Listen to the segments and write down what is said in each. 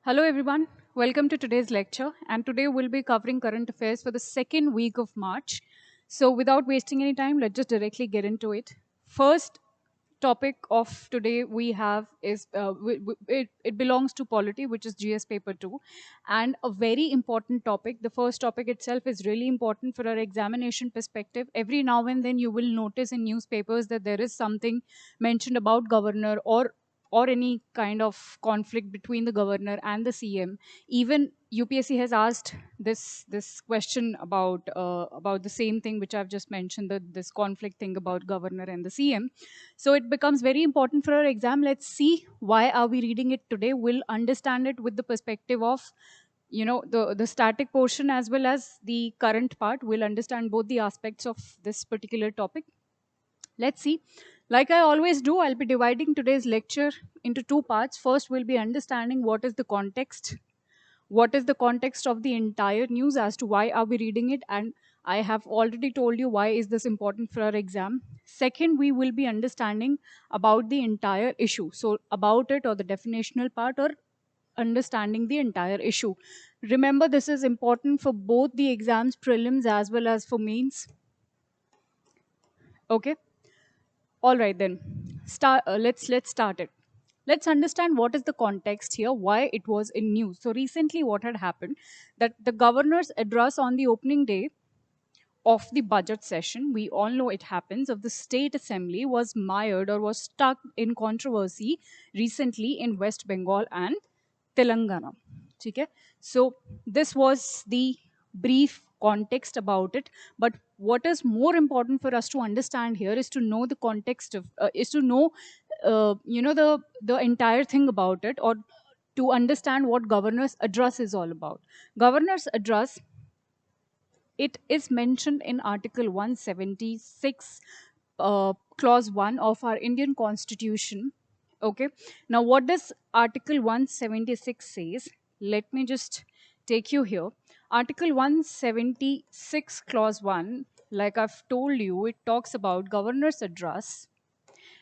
Hello everyone, welcome to today's lecture, and today we'll be covering current affairs for the second week of March. So without wasting any time, let's just directly get into it. First topic of today we have is, it belongs to polity, which is GS paper 2, and a very important topic. The first topic itself is really important for our examination perspective. Every now and then you will notice in newspapers that there is something mentioned about governor or any kind of conflict between the governor and the CM. Even UPSC has asked this question about the same thing which I've just mentioned, this conflict thing about governor and the CM. So it becomes very important for our exam. Let's see why are we reading it today. We'll understand it with the perspective of the static portion as well as the current part. We'll understand both the aspects of this particular topic. Let's see. Like I always do, I'll be dividing today's lecture into two parts. First, we'll be understanding what is the context. What is the context of the entire news as to why are we reading it? And I have already told you why is this important for our exam. Second, we will be understanding about the entire issue. So about it, or the definitional part, or understanding the entire issue. Remember, this is important for both the exams, prelims as well as for mains. Okay. All right then, let's start it. Let's understand what is the context here, why it was in news. So recently what had happened, that the governor's address on the opening day of the budget session, we all know it happens, of the state assembly was mired or was stuck in controversy recently in West Bengal and Telangana. Okay? So this was the brief context about it. But what is more important for us to understand here is to know the context of, is to know, the entire thing about it, or to understand what governor's address is all about. Governor's address, it is mentioned in Article 176, Clause 1 of our Indian Constitution. Okay. Now, what does Article 176 says? Let me just take you here. Article 176, Clause 1, like I've told you, it talks about governor's address.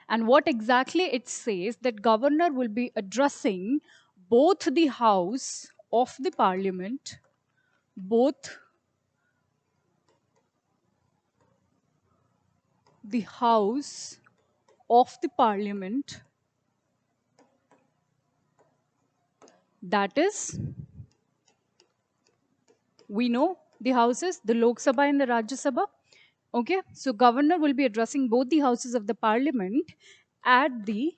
And what exactly it says, that governor will be addressing both the house of the parliament, both the house of the parliament, that is, we know the houses, the Lok Sabha and the Rajya Sabha. Okay, so governor will be addressing both the houses of the parliament at the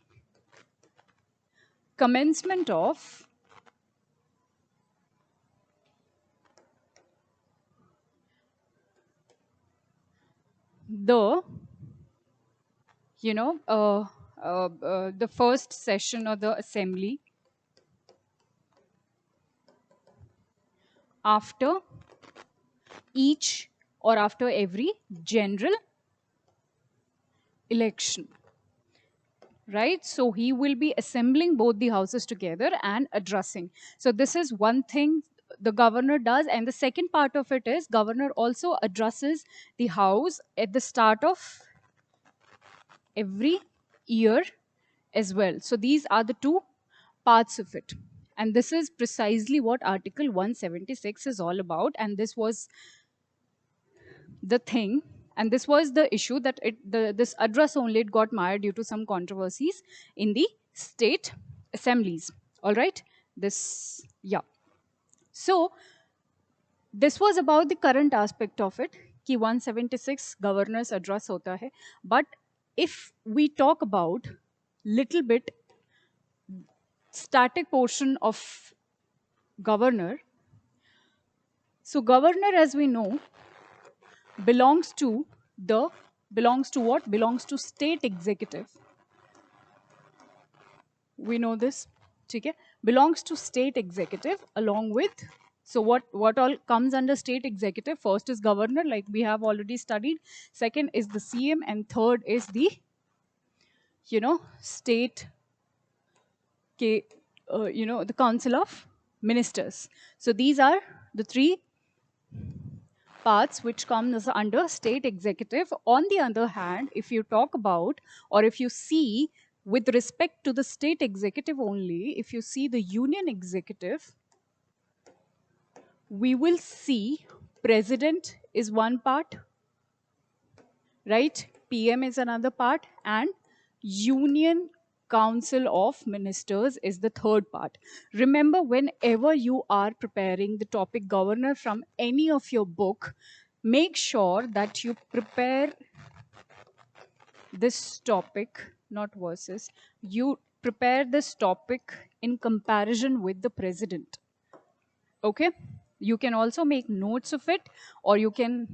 commencement of the the first session of the assembly after each or after every general election, right? So he will be assembling both the houses together and addressing. So this is one thing the governor does. And the second part of it is, governor also addresses the house at the start of every year as well. So these are the two parts of it. And this is precisely what Article 176 is all about. And this was the thing, and this was the issue, that this address only, it got mired due to some controversies in the state assemblies. All right. This, yeah. So this was about the current aspect of it, कि 176 governor's address hota hai. But if we talk about little bit static portion of governor, so governor, as we know, belongs to what? Belongs to state executive. We know this. Okay? Belongs to state executive along with, so what all comes under state executive? First is governor, like we have already studied. Second is the CM, and third is the state the council of ministers. So these are the three parts which comes under state executive. On the other hand, if you talk about, or if you see with respect to the state executive only, if you see the union executive, we will see president is one part, right? PM is another part, and Union Council of Ministers is the third part. Remember, whenever you are preparing the topic governor from any of your book, make sure that you prepare this topic, not versus, you prepare this topic in comparison with the president. Okay, you can also make notes of it, or you can,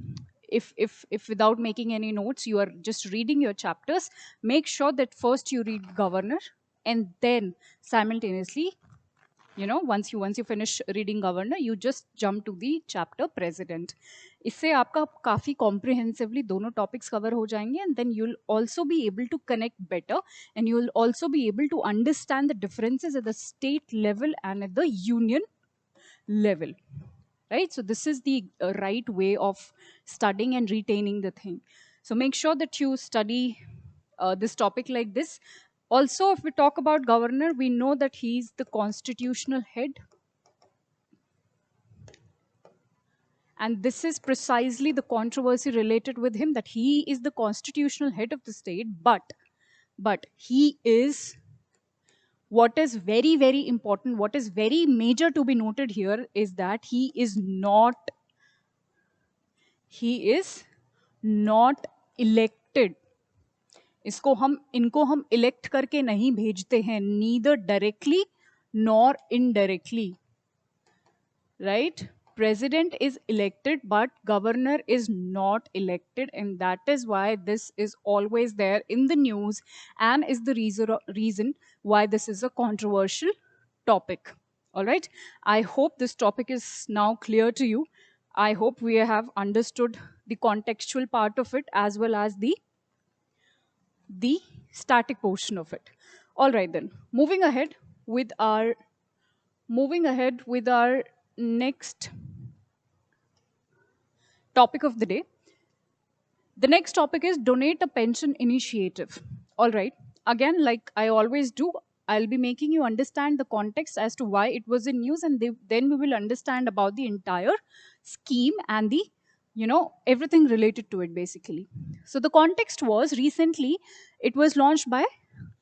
if without making any notes you are just reading your chapters, make sure that first you read governor, and then simultaneously, once you finish reading governor, you just jump to the chapter president. इससे आपका काफी comprehensively दोनों topics cover हो जाएंगे, and then you'll also be able to connect better, and you'll also be able to understand the differences at the state level and at the union level, right? So this is the right way of studying and retaining the thing. So make sure that you study this topic like this. Also, if we talk about governor, we know that he's the constitutional head, and this is precisely the controversy related with him, that he is the constitutional head of the state, but he is, what is very, very important, what is very major to be noted here is that he is not elected. इनको हम elect करके नहीं भेजते हैं, neither directly nor indirectly, right? President is elected, but governor is not elected, and that is why this is always there in the news, and is the reason why this is a controversial topic. All right, I hope this topic is now clear to you. I hope we have understood the contextual part of it as well as the static portion of it. All right, then moving ahead with our next topic of the day. The next topic is donate a pension initiative. All right, again, like I always do, I'll be making you understand the context as to why it was in news, and then we will understand about the entire scheme and the everything related to it basically. So the context was, recently it was launched by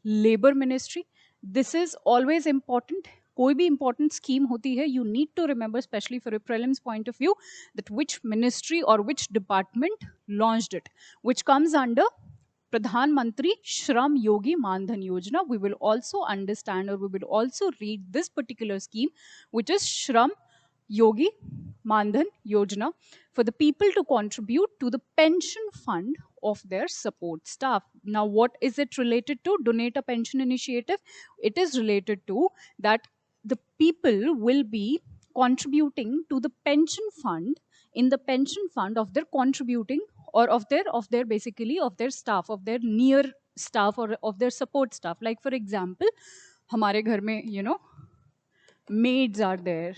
labor ministry. This is always important. कोई भी important scheme होती है, you need to remember, especially for a prelims point of view, that which ministry or which department launched it, which comes under Pradhan Mantri Shram Yogi Mandhan Yojana. We will also understand, or we will also read this particular scheme, which is Shram Yogi Mandhan Yojana, for the people to contribute to the pension fund of their support staff. Now, what is it related to? Donate a pension initiative. It is related to that the people will be contributing to the pension fund, in the pension fund of their contributing, or of their basically of their staff, of their near staff, or of their support staff. Like for example, हमारे घर में maids are there,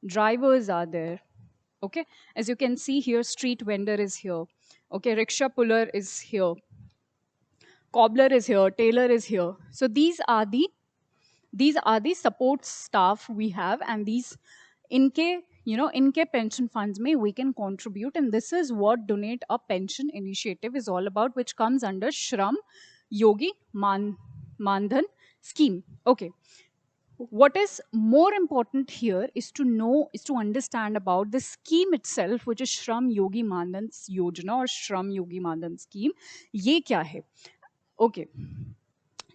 drivers are there. Okay, as you can see here, street vendor is here. Okay, rickshaw puller is here, cobbler is here, tailor is here. So these are the support staff we have, and these इनके pension funds में we can contribute, and this is what Donate a Pension initiative is all about, which comes under Shram Yogi Mandhan scheme. Okay, what is more important here is to understand about the scheme itself, which is Shram Yogi Mandhan Yojana or Shram Yogi Mandhan scheme. ये क्या है? Okay,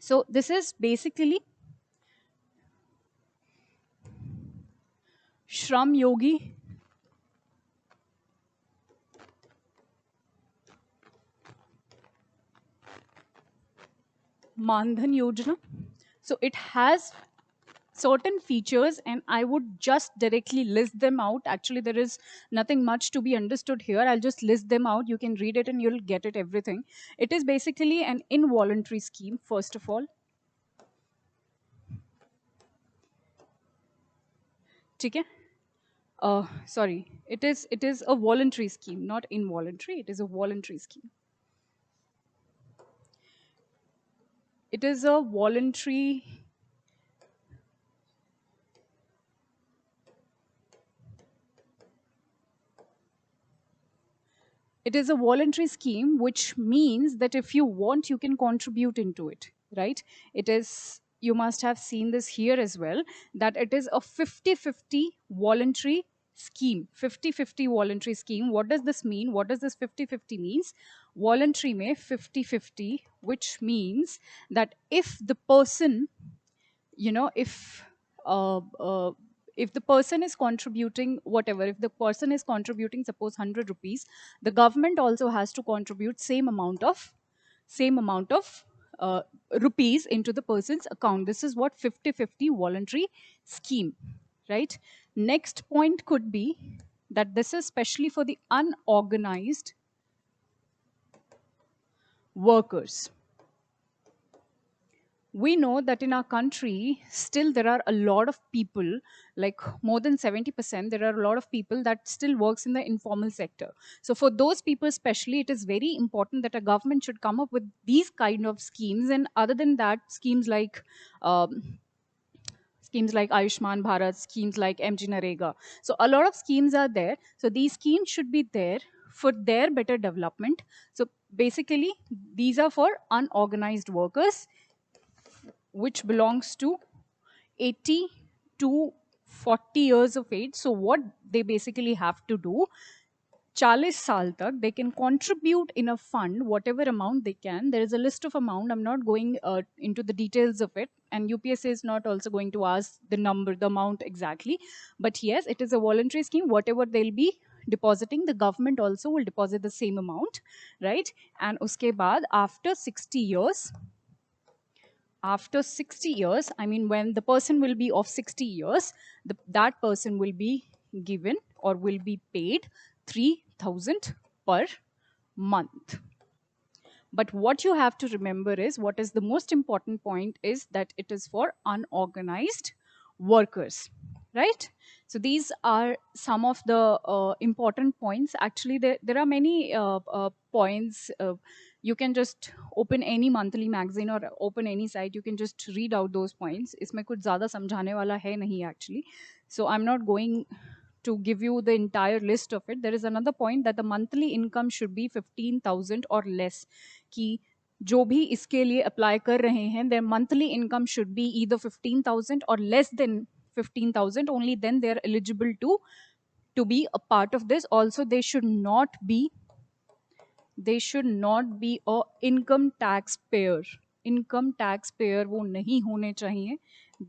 so this is basically Shram Yogi Mandhan Yojana. So it has certain features, and I would just directly list them out. Actually, there is nothing much to be understood here. I'll just list them out. You can read it and you'll get it, everything. It is basically an involuntary scheme, first of all. Okay? Sorry, it is a voluntary scheme, not involuntary. It is a voluntary scheme. It is a voluntary it is a voluntary scheme, which means that if you want, you can contribute into it, right? It is, you must have seen this here as well, that it is a 50-50 voluntary scheme. 50-50 voluntary scheme. What does this mean? What does this 50-50 means? Voluntary mein 50-50, which means that if the person, you know, if the person is contributing whatever, if the person is contributing suppose 100 rupees, the government also has to contribute same amount of rupees into the person's account. This is what 50-50 voluntary scheme, right? Next point could be that this is especially for the unorganized workers. We know that in our country still there are a lot of people, like more than 70%, there are a lot of people that still works in the informal sector. So for those people especially, it is very important that a government should come up with these kind of schemes. And other than that, um, schemes like Ayushman Bharat, schemes like MG Narega. So a lot of schemes are there. So these schemes should be there for their better development. So basically, these are for unorganized workers, which belongs to 80 to 40 years of age. So what they basically have to do, 40 saal tak they can contribute in a fund whatever amount they can. There is a list of amount. I'm not going into the details of it, and UPSA is not also going to ask the amount exactly. But yes, it is a voluntary scheme. Whatever they'll be depositing, the government also will deposit the same amount, right? And uske baad, after 60 years, I mean, when the person will be of 60 years, that person will be given or will be paid 3,000 per month. But what you have to remember is, what is the most important point is that it is for unorganized workers, right? So these are some of the important points. Actually, there are many points. You can just open any monthly magazine or open any site. You can just read out those points. इसमें कुछ ज़्यादा समझाने वाला है नहीं actually. So I'm not going to give you the entire list of it. There is another point that the monthly income should be 15,000 or less. कि जो भी इसके लिए अप्लाई कर रहे हैं, their monthly income should be either 15,000 or less than 15,000. Only then they are eligible to be a part of this. Also, they should not be a income taxpayer वो नहीं होने चाहिए.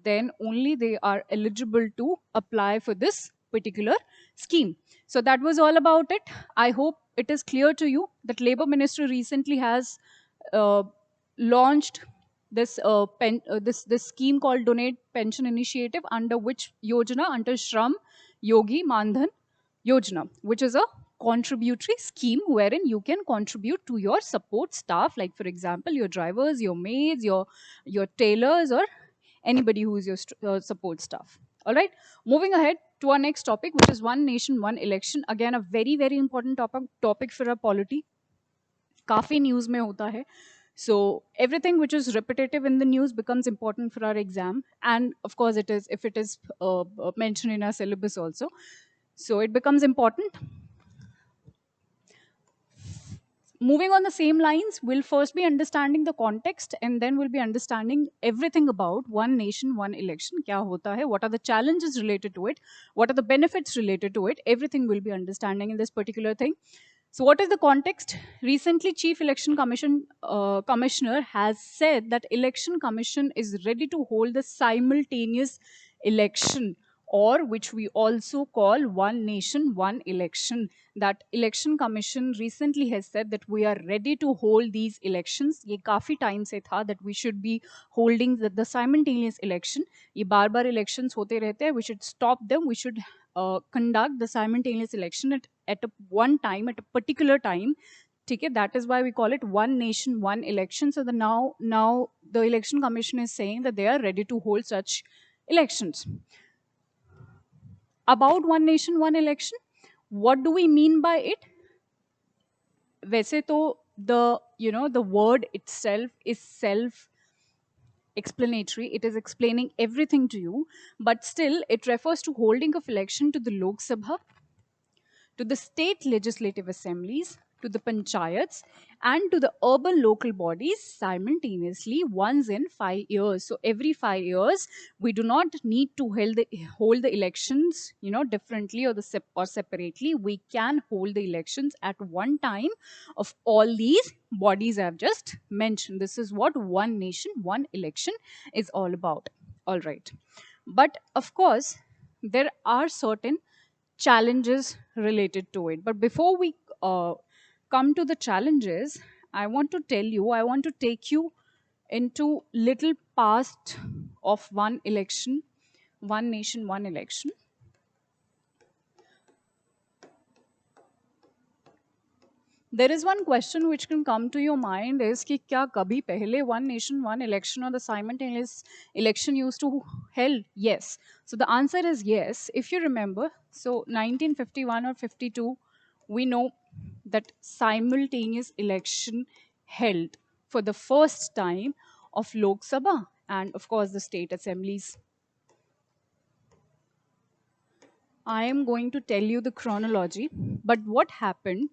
Then only they are eligible to apply for this particular scheme. So that was all about it. I hope it is clear to you that Labour Ministry recently has launched this scheme called Donate Pension Initiative, under which Yojana, under Shram Yogi Mandhan Yojana, which is a contributory scheme wherein you can contribute to your support staff, like for example your drivers, your maids, your tailors, or anybody who is your support staff. All right, moving ahead to our next topic, which is one nation one election. Again, a very very important topic for our polity. काफी news में होता है. So everything which is repetitive in the news becomes important for our exam, and of course it is, if it is mentioned in our syllabus also, so it becomes important. Moving on the same lines, we'll first be understanding the context, and then we'll be understanding everything about one nation one election. Kya hota hai, what are the challenges related to it, what are the benefits related to it, everything we'll be understanding in this particular thing. So what is the context? Recently, Chief Election Commissioner has said that Election Commission is ready to hold the simultaneous election, or which we also call one nation, one election. That Election Commission recently has said that we are ready to hold these elections. ये काफी time से था that we should be holding the simultaneous election. ये बार-बार elections होते रहते हैं. We should stop them. We should conduct the simultaneous election at one time, at a particular time. Okay, that is why we call it one nation, one election. So now the Election Commission is saying that they are ready to hold such elections. About one nation, one election, what do we mean by it? वैसे तो the word itself is self-explanatory. It is explaining everything to you, but still it refers to holding of election to the Lok Sabha, to the state legislative assemblies, to the panchayats, and to the urban local bodies simultaneously once in 5 years. So every 5 years, we do not need to hold the elections, differently or separately. We can hold the elections at one time of all these bodies I've just mentioned. This is what one nation, one election is all about. All right. But of course, there are certain challenges related to it. But before we come to the challenges, I want to take you into little past of one election, one nation, one election. There is one question which can come to your mind is कि क्या कभी पहले one nation one election or the simultaneous election used to held? Yes. So the answer is yes. If you remember, so 1951 or 52, we know that simultaneous election held for the first time of Lok Sabha and of course the state assemblies. I am going to tell you the chronology, but what happened,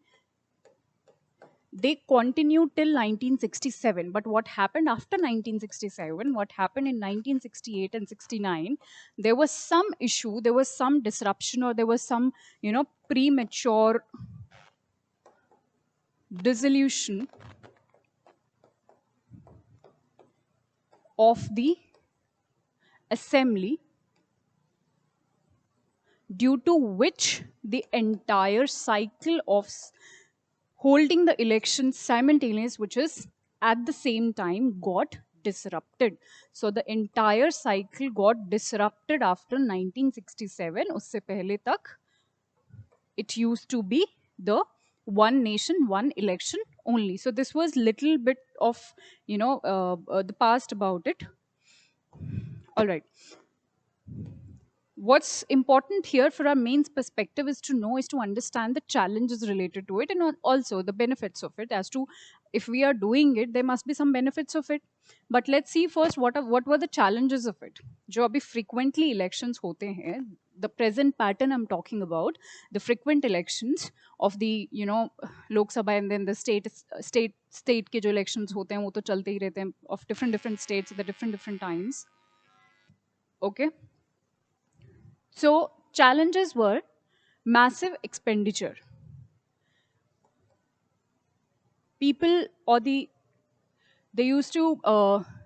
they continued till 1967. But what happened after 1967, what happened in 1968 and 69, there was some issue, there was some disruption, or there was some, premature dissolution of the assembly, due to which the entire cycle of holding the elections simultaneous, which is at the same time, got disrupted. So the entire cycle got disrupted after 1967. Usse pehle tak it used to be the one nation, one election only. So this was little bit of the past about it. All right. What's important here for our main perspective is to know, is to understand the challenges related to it, and also the benefits of it. As to if we are doing it, there must be some benefits of it. But let's see first what were the challenges of it. जो अभी frequently elections होते हैं, the present pattern I'm talking about, the frequent elections of the Lok Sabha, and then the state के जो elections होते हैं वो तो चलते ही रहते हैं, of different states at the different times. Okay. So challenges were massive expenditure. People or they used to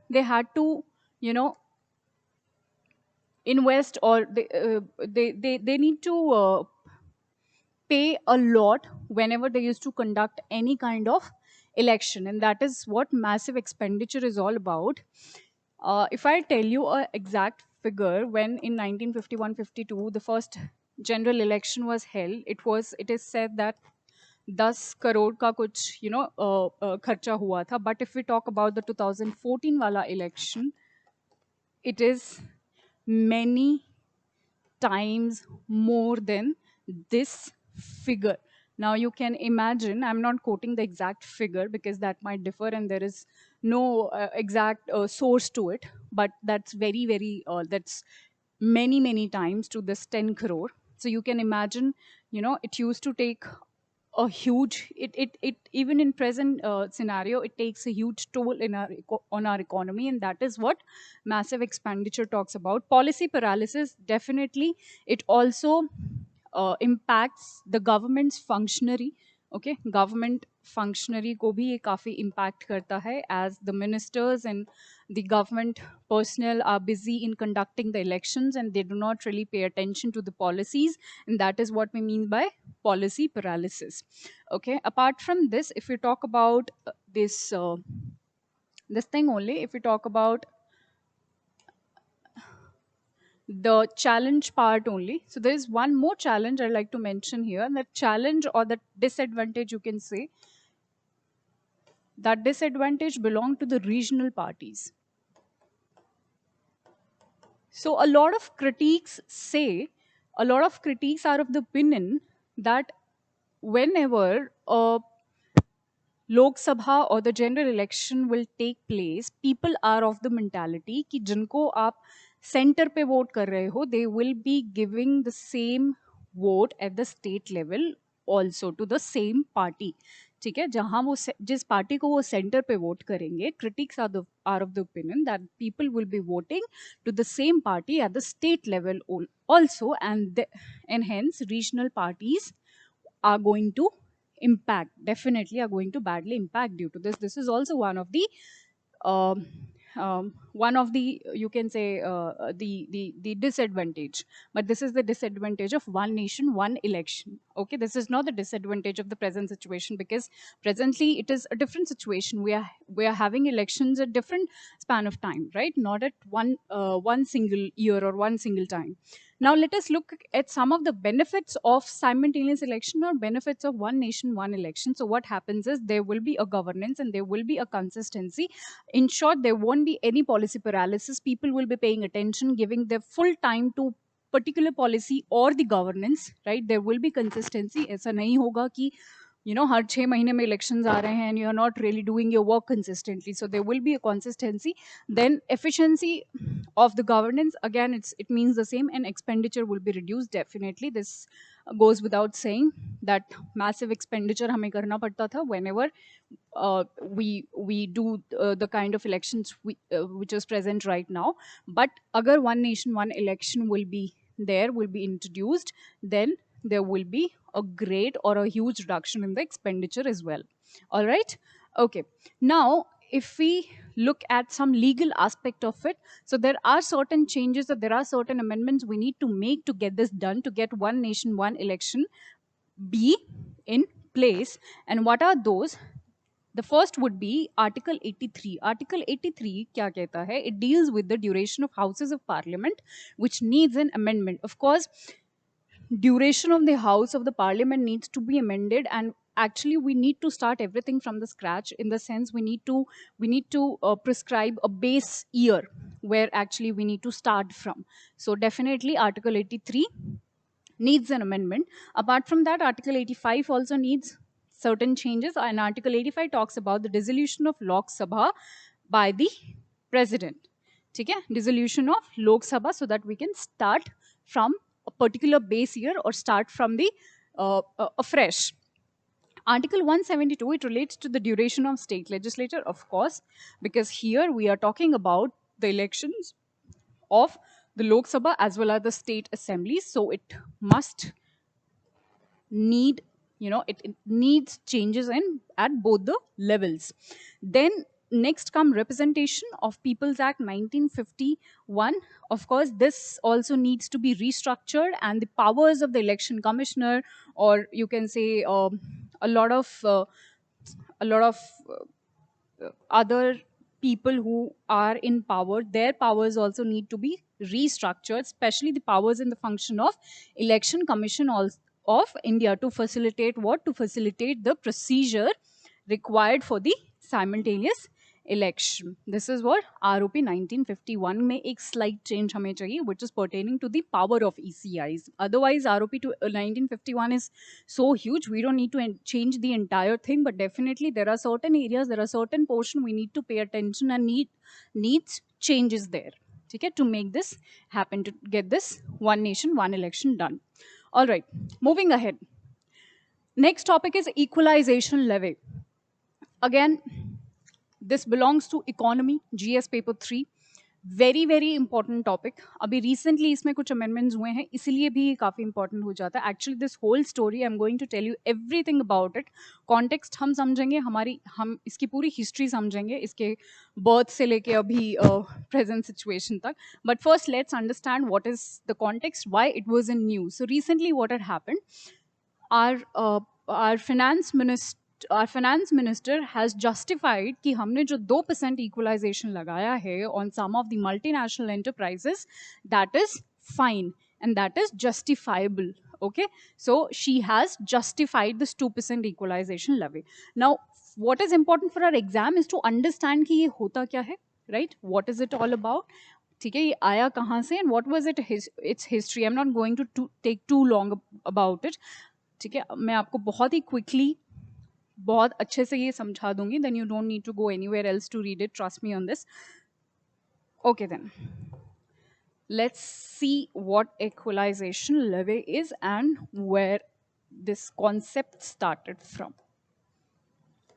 they had to invest, or they need to pay a lot whenever they used to conduct any kind of election, and that is what massive expenditure is all about. If I tell you an exact figure, when in 1951-52 the first general election was held, it is said that 10 crore का कुछ खर्चा हुआ था. But if we talk about the 2014 वाला election, it is many times more than this figure. Now you can imagine, I'm not quoting the exact figure because that might differ and there is no exact source to it, but that's that's many times to this 10 crore. So you can imagine, it used to take a huge, it even in present scenario, it takes a huge toll in on our economy, and that is what massive expenditure talks about. Policy paralysis, definitely it also impacts the government's functionary. Okay, government functionary को भी ये काफी impact करता है, as the ministers and the government personnel are busy in conducting the elections and they do not really pay attention to the policies, and that is what we mean by policy paralysis. Okay, apart from this, if we talk about this thing only, if we talk about the challenge part only. So there is one more challenge I'd like to mention here. And that challenge or that disadvantage, you can say, that disadvantage belong to the regional parties. So a lot of critics are of the opinion that whenever a Lok Sabha or the general election will take place, people are of the mentality कि जिनको आप center पे vote कर रहे हो, they will be giving the same vote at the state level also to the same party. ठीक है, जहां वो जिस पार्टी को वो सेंटर पे वोट करेंगे, critics are of the opinion that people will be voting to the same party at the state level also, and hence regional parties are going to impact, definitely are going to badly impact due to this. This is also um, one of the, you can say, the disadvantage, but this is the disadvantage of one nation one election. Okay, this is not the disadvantage of the present situation, because presently it is a different situation. We are having elections at different span of time, right? Not at one single year or one single time. Now let us look at some of the benefits of simultaneous election or benefits of one nation one election. So what happens is there will be a governance and there will be a consistency. In short, there won't be any policy paralysis. People will be paying attention, giving their full time to particular policy or the governance, right? There will be consistency. ऐसा नहीं होगा कि हर 6 महीने में elections आ रहे हैं and you're not really doing your work consistently. So there will be a consistency. Then efficiency of the governance, again, it means the same, and expenditure will be reduced. Definitely, this goes without saying that massive expenditure हमें करना पड़ता था whenever we do the kind of elections which is present right now. But agar one nation one election will be introduced, then there will be a great or a huge reduction in the expenditure as well. All right, okay. Now if we look at some legal aspect of it, so there are certain changes or there are certain amendments we need to make to get this done, to get one nation one election be in place. And what are those? The first would be Article 83. Article 83 kya kehta hai? It deals with the duration of houses of parliament, which needs an amendment. Of course, duration of the house of the parliament needs to be amended, and actually we need to start everything from the scratch, in the sense we need to prescribe a base year where actually we need to start from. So definitely Article 83 needs an amendment. Apart from that, Article 85 also needs certain changes, and Article 85 talks about the dissolution of Lok Sabha by the president. Okay? Dissolution of Lok Sabha, so that we can start from a particular base year or start from the afresh. Article 172, it relates to the duration of state legislature, of course, because here we are talking about the elections of the Lok Sabha as well as the state assemblies. So it must need, it needs changes in at both the levels. Then next come Representation of People's Act 1951. Of course, this also needs to be restructured, and the powers of the election commissioner, or you can say a lot of other people who are in power, their powers also need to be restructured, especially the powers in the function of election commission of India, to facilitate what? To facilitate the procedure required for the simultaneous election. This is what ROP 1951 में एक slight change हमें चाहिए, which is pertaining to the power of ECIs. Otherwise, ROP 1951 is so huge, we don't need to change the entire thing, but definitely there are certain areas, there are certain portion we need to pay attention and needs changes there. Okay, to make this happen, to get this one nation, one election done. All right, moving ahead. Next topic is equalization levy. Again, this belongs to economy, GS paper 3. Very very important topic. अभी recently इसमें कुछ amendments हुए हैं, इसीलिए भी ये काफ़ी important हो जाता है. Actually this whole story I am going to tell you everything about it. Context हम समझेंगे, हम इसकी पूरी हिस्ट्री समझेंगे, इसके बर्थ से लेके अभी प्रेजेंट सिचुएशन तक. But first let's understand what is the context, why it was in news. So recently what had happened, our finance minister has justified कि हमने जो 2% equalization लगाया है on some of the multinational enterprises, that is fine and that is justifiable. Okay, so she has justified this 2% equalization levy. Now what is important for our exam is to understand कि ये होता क्या है, right? What is it all about? ठीक है, ये आया कहाँ से and what was its history. I'm not going to take too long about it. ठीक है, मैं आपको बहुत ही क्विकली बहुत अच्छे से ये समझा दूंगी, then you don't need to go anywhere else to read it, trust me on this. Okay then, let's see what equalization levy is and where this concept started from.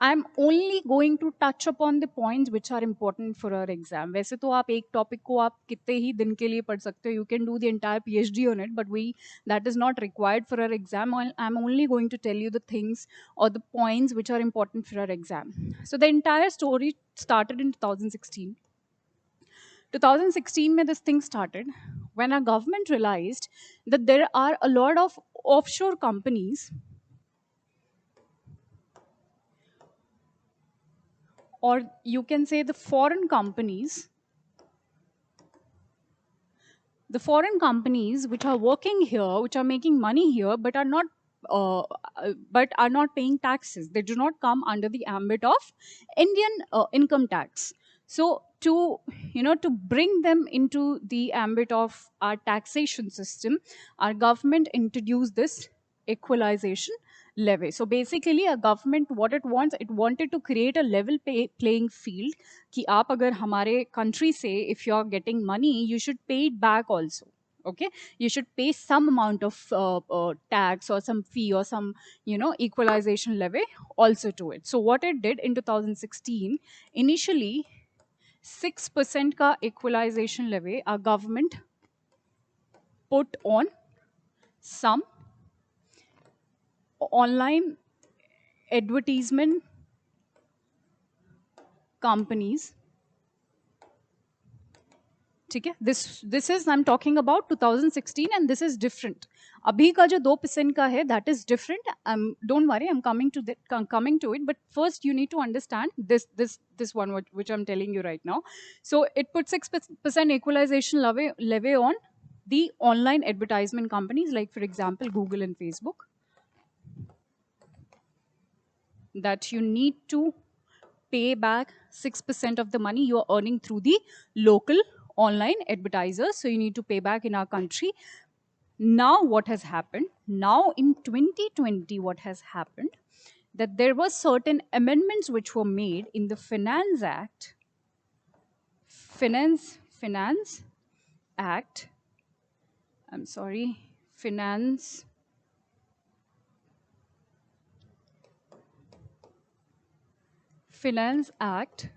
I'm only going to touch upon the points which are important for our exam. वैसे तो आप एक topic को आप कितने ही दिन के लिए पढ़ सकते हो, you can do the entire PhD on it, but that is not required for our exam. I'm only going to tell you the things or the points which are important for our exam. So the entire story started in 2016. 2016 mein this thing started when our government realized that there are a lot of offshore companies, or you can say the foreign companies which are working here, which are making money here, uh, but are not paying taxes. They do not come under the ambit of Indian income tax. So to bring them into the ambit of our taxation system, our government introduced this equalization levy. So basically, a government, what it wants, it wanted to create a level playing field कि आप अगर हमारे country से if you are getting money, you should pay it back also. Okay, you should pay some amount of tax or some fee or some equalization levy also to it. So what it did in 2016, initially 6% का equalization levy our government put on some online advertisement companies. ठीक है, this is I'm talking about 2016 and this is different. अभी का जो 2% का है that is different. Don't worry, I'm coming to it, but first you need to understand this one which I'm telling you right now. So it put 6% equalization levy on the online advertisement companies, like for example Google and Facebook, that you need to pay back 6% of the money you are earning through the local online advertisers. So you need to pay back in our country. Now what has happened? Now in 2020, what has happened? That there were certain amendments which were made in the Finance Act. Finance Act. I'm sorry. Finance Act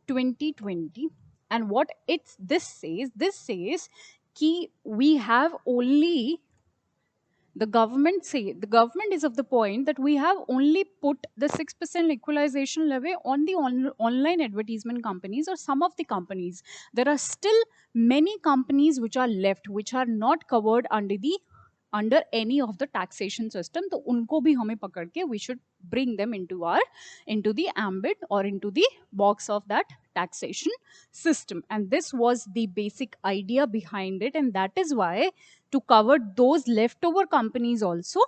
2020. And what this says कि we have only, the government is of the point that we have only put the 6% equalization levy on the online advertisement companies or some of the companies. There are still many companies which are left, which are not covered under any of the taxation system. तो उनको भी हमें पकड़ के we should bring them into the ambit or into the box of that taxation system. And this was the basic idea behind it, and that is why to cover those leftover companies also,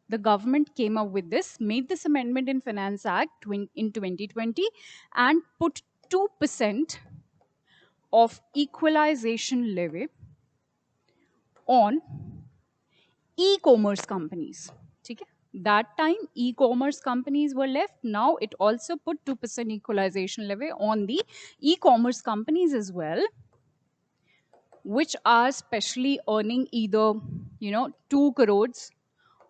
the government came up with this, made this amendment in Finance Act in 2020 and put 2% of equalization levy on e-commerce companies. Okay? That time e-commerce companies were left. Now it also put 2% equalization levy on the e-commerce companies as well, which are specially earning either 2 crores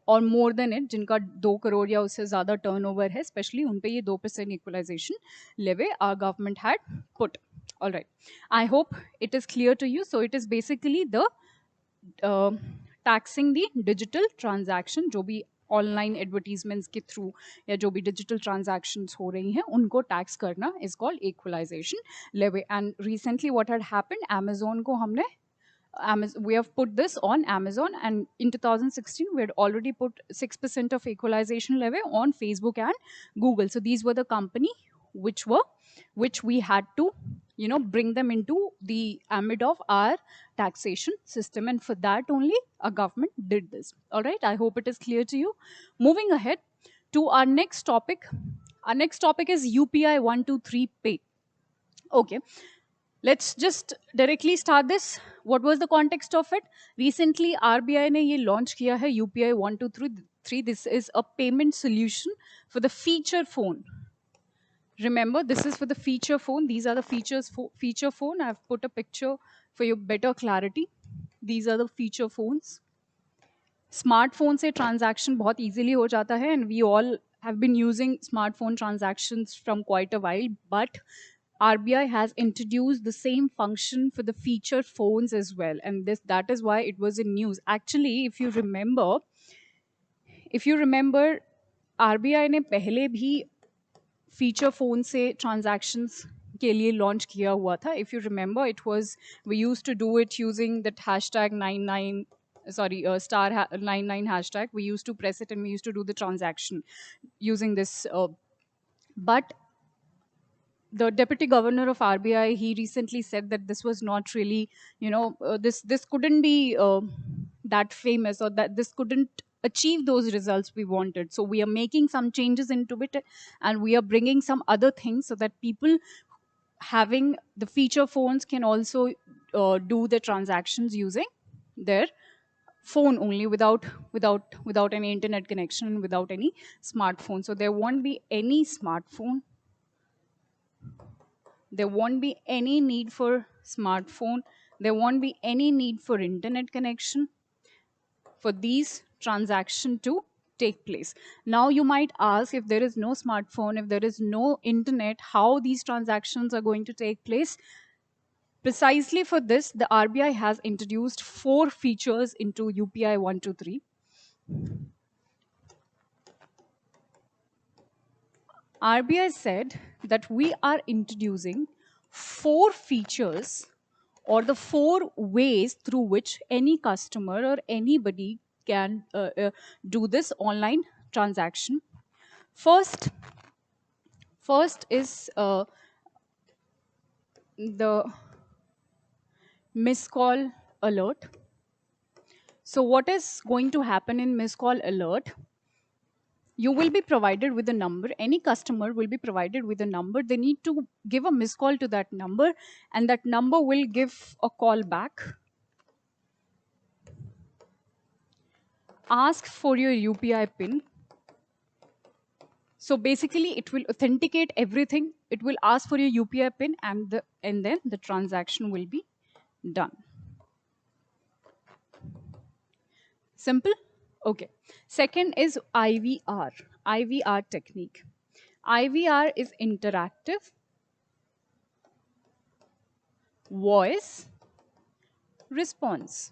or more than it, जिनका 2 crore या उससे ज़्यादा turnover है, especially उन पे ये 2% equalization levy our government had put. All right, I hope it is clear to you. So it is basically the taxing the digital transaction, जो भी ऑनलाइन एडवर्टीजमेंट्स के थ्रू या जो भी डिजिटल ट्रांजैक्शंस हो रही हैं उनको टैक्स करना is called equalisation levy. And recently what had happened, Amazon को हमने we have put this on Amazon, and in 2016 we had already put 6% of equalization levy on Facebook and Google. So these were the company which we had to bring them into the ambit of our taxation system, and for that only our government did this. All right, I hope it is clear to you. Moving ahead to our next topic. Our next topic is UPI 123 pay. Okay, Let's just directly start this. What was the context of it? Recently RBI ने ये launch किया है UPI 123. This is a payment solution for the feature phone. Remember, this is for the feature phone. These are the features for feature phone. I've put a picture for your better clarity. These are the feature phones. Smartphone से transaction बहुत easily हो जाता है and we all have been using smartphone transactions from quite a while, but RBI has introduced the same function for the feature phones as well, and that is why it was in news. Actually, if you remember, RBI ने पहले भी feature phone से transactions के लिए launch किया हुआ था. If you remember, it was we used to do it using that hashtag 99 sorry star 99 hashtag. We used to press it and we used to do the transaction using this, but the deputy governor of RBI, he recently said that this was not really, this couldn't be that famous, or that this couldn't achieve those results we wanted. So we are making some changes into it, and we are bringing some other things so that people having the feature phones can also do the transactions using their phone only, without any internet connection, without any smartphone. So there won't be any smartphone, there won't be any need for smartphone, there won't be any need for internet connection for these transactions to take place. Now you might ask, if there is no smartphone, if there is no internet, how these transactions are going to take place? Precisely for this, the RBI has introduced 4 features into UPI 123. RBI said that we are introducing 4 features, or the 4 ways through which any customer or anybody can do this online transaction. First is the miss call alert. So what is going to happen in miss call alert? You will be provided with a number. Any customer will be provided with a number. They need to give a missed call to that number, and that number will give a call back. Ask for your UPI PIN. So basically, it will authenticate everything. It will ask for your UPI PIN, and then the transaction will be done. Simple? Okay. Second is IVR. IVR technique. IVR is interactive voice response.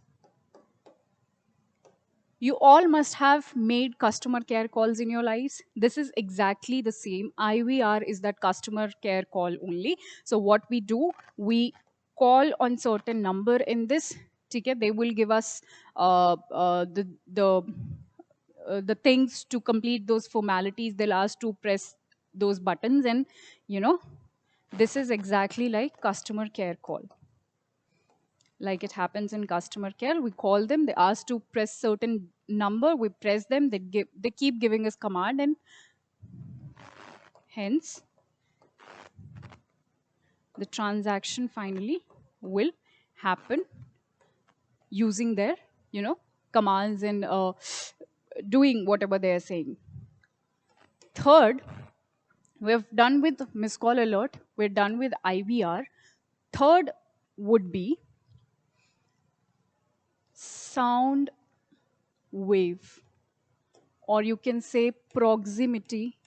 You all must have made customer care calls in your lives. This is exactly the same. IVR is that customer care call only. So what we do, we call on certain number in this. Okay, they will give us the things to complete those formalities. They'll ask to press those buttons, and this is exactly like customer care call. Like it happens in customer care, we call them, they ask to press certain number, we press them, they keep giving us command, and hence the transaction finally will happen using their commands, and doing whatever they are saying. Third, we've done with miss call alert, we're done with IVR. Third would be sound wave, or you can say proximity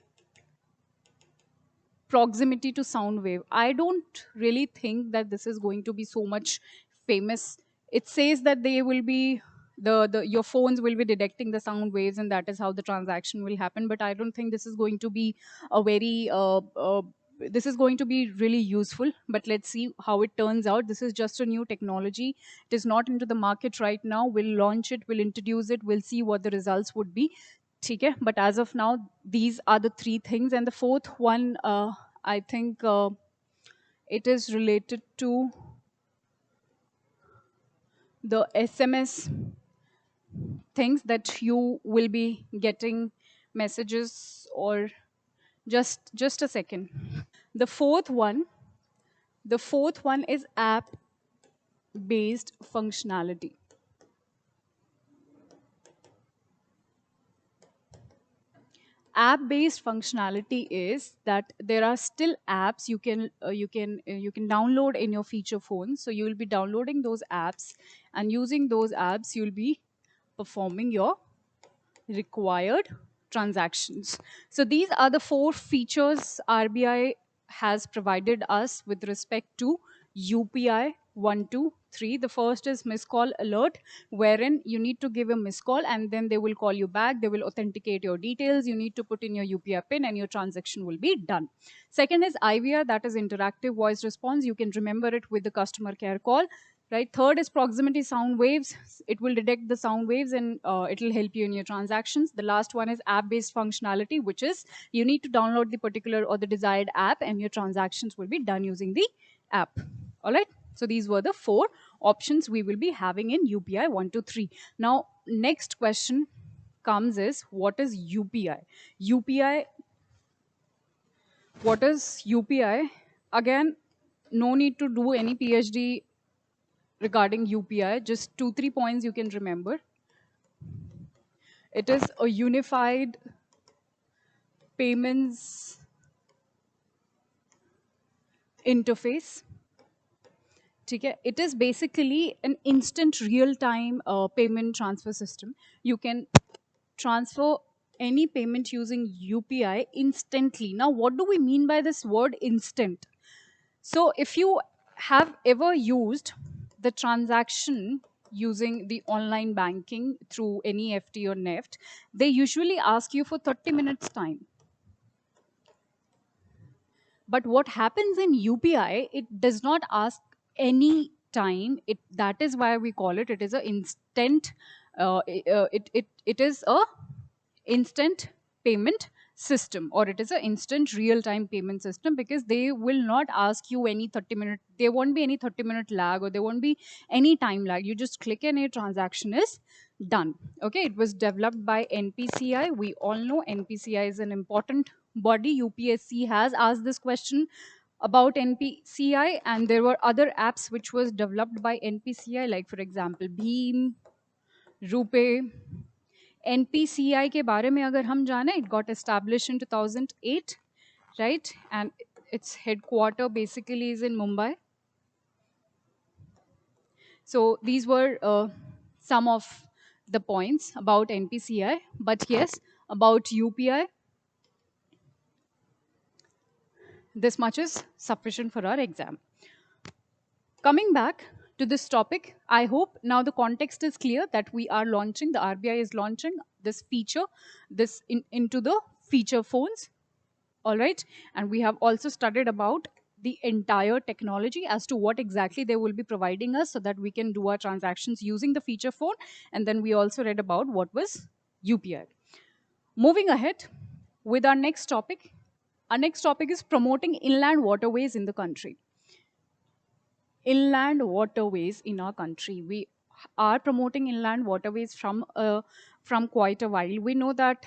to sound wave. I don't really think that this is going to be so much famous. It says that they will be your phones will be detecting the sound waves, and that is how the transaction will happen. But I don't think this is going to be a very this is going to be really useful. But let's see how it turns out. This is just a new technology. It is not into the market right now. We'll launch it, we'll introduce it, we'll see what the results would be. Okay, but as of now, these are the 3 things. And the fourth one, I think it is related to the SMS things, that you will be getting messages, or just a second. The fourth one The fourth one is app based functionality. App based functionality is that there are still apps you can download in your feature phone. So you will be downloading those apps, and using those apps you'll be performing your required transactions. So these are the four features RBI has provided us with respect to UPI 123. The first is missed call alert, wherein you need to give a missed call and then they will call you back. They will authenticate your details. You need to put in your UPI PIN and your transaction will be done. Second is IVR, that is interactive voice response. You can remember it with the customer care call. Right. Third is proximity sound waves. It will detect the sound waves and it will help you in your transactions. The last one is app-based functionality, which is you need to download the particular or the desired app and your transactions will be done using the app. All right. So these were the four options we will be having in UPI 123. Now, next question comes is, what is UPI? UPI, what is UPI? Again, no need to do any PhD regarding UPI, just 2-3 points you can remember. It is a unified payments interface. Okay? It is basically an instant real-time payment transfer system. You can transfer any payment using UPI instantly. Now, what do we mean by this word instant? So if you have ever used the transaction using the online banking through any FT or NEFT, they usually ask you for 30 minutes time. But what happens in UPI, it does not ask any time. That is why we call it. It is an instant. It is a instant payment system, or it is an instant real-time payment system, because they will not ask you any 30-minute, there won't be any 30-minute lag, or there won't be any time lag. You just click and a transaction is done. Okay, it was developed by NPCI. We all know NPCI is an important body. UPSC has asked this question about NPCI, and there were other apps which was developed by NPCI, like for example Bheem, Rupee. NPCI के बारे में अगर हम जाने, it got established in 2008, right? And its headquarter basically is in Mumbai. So these were some of the points about NPCI. But yes, about UPI, this much is sufficient for our exam. Coming back to this topic, I hope now the context is clear that we are launching, the RBI is launching this feature, into the feature phones. All right. And we have also studied about the entire technology as to what exactly they will be providing us so that we can do our transactions using the feature phone. And then we also read about what was UPI. Moving ahead with our next topic. Our next topic is promoting inland waterways in the country. Inland waterways in our country. We are promoting inland waterways from quite a while. We know that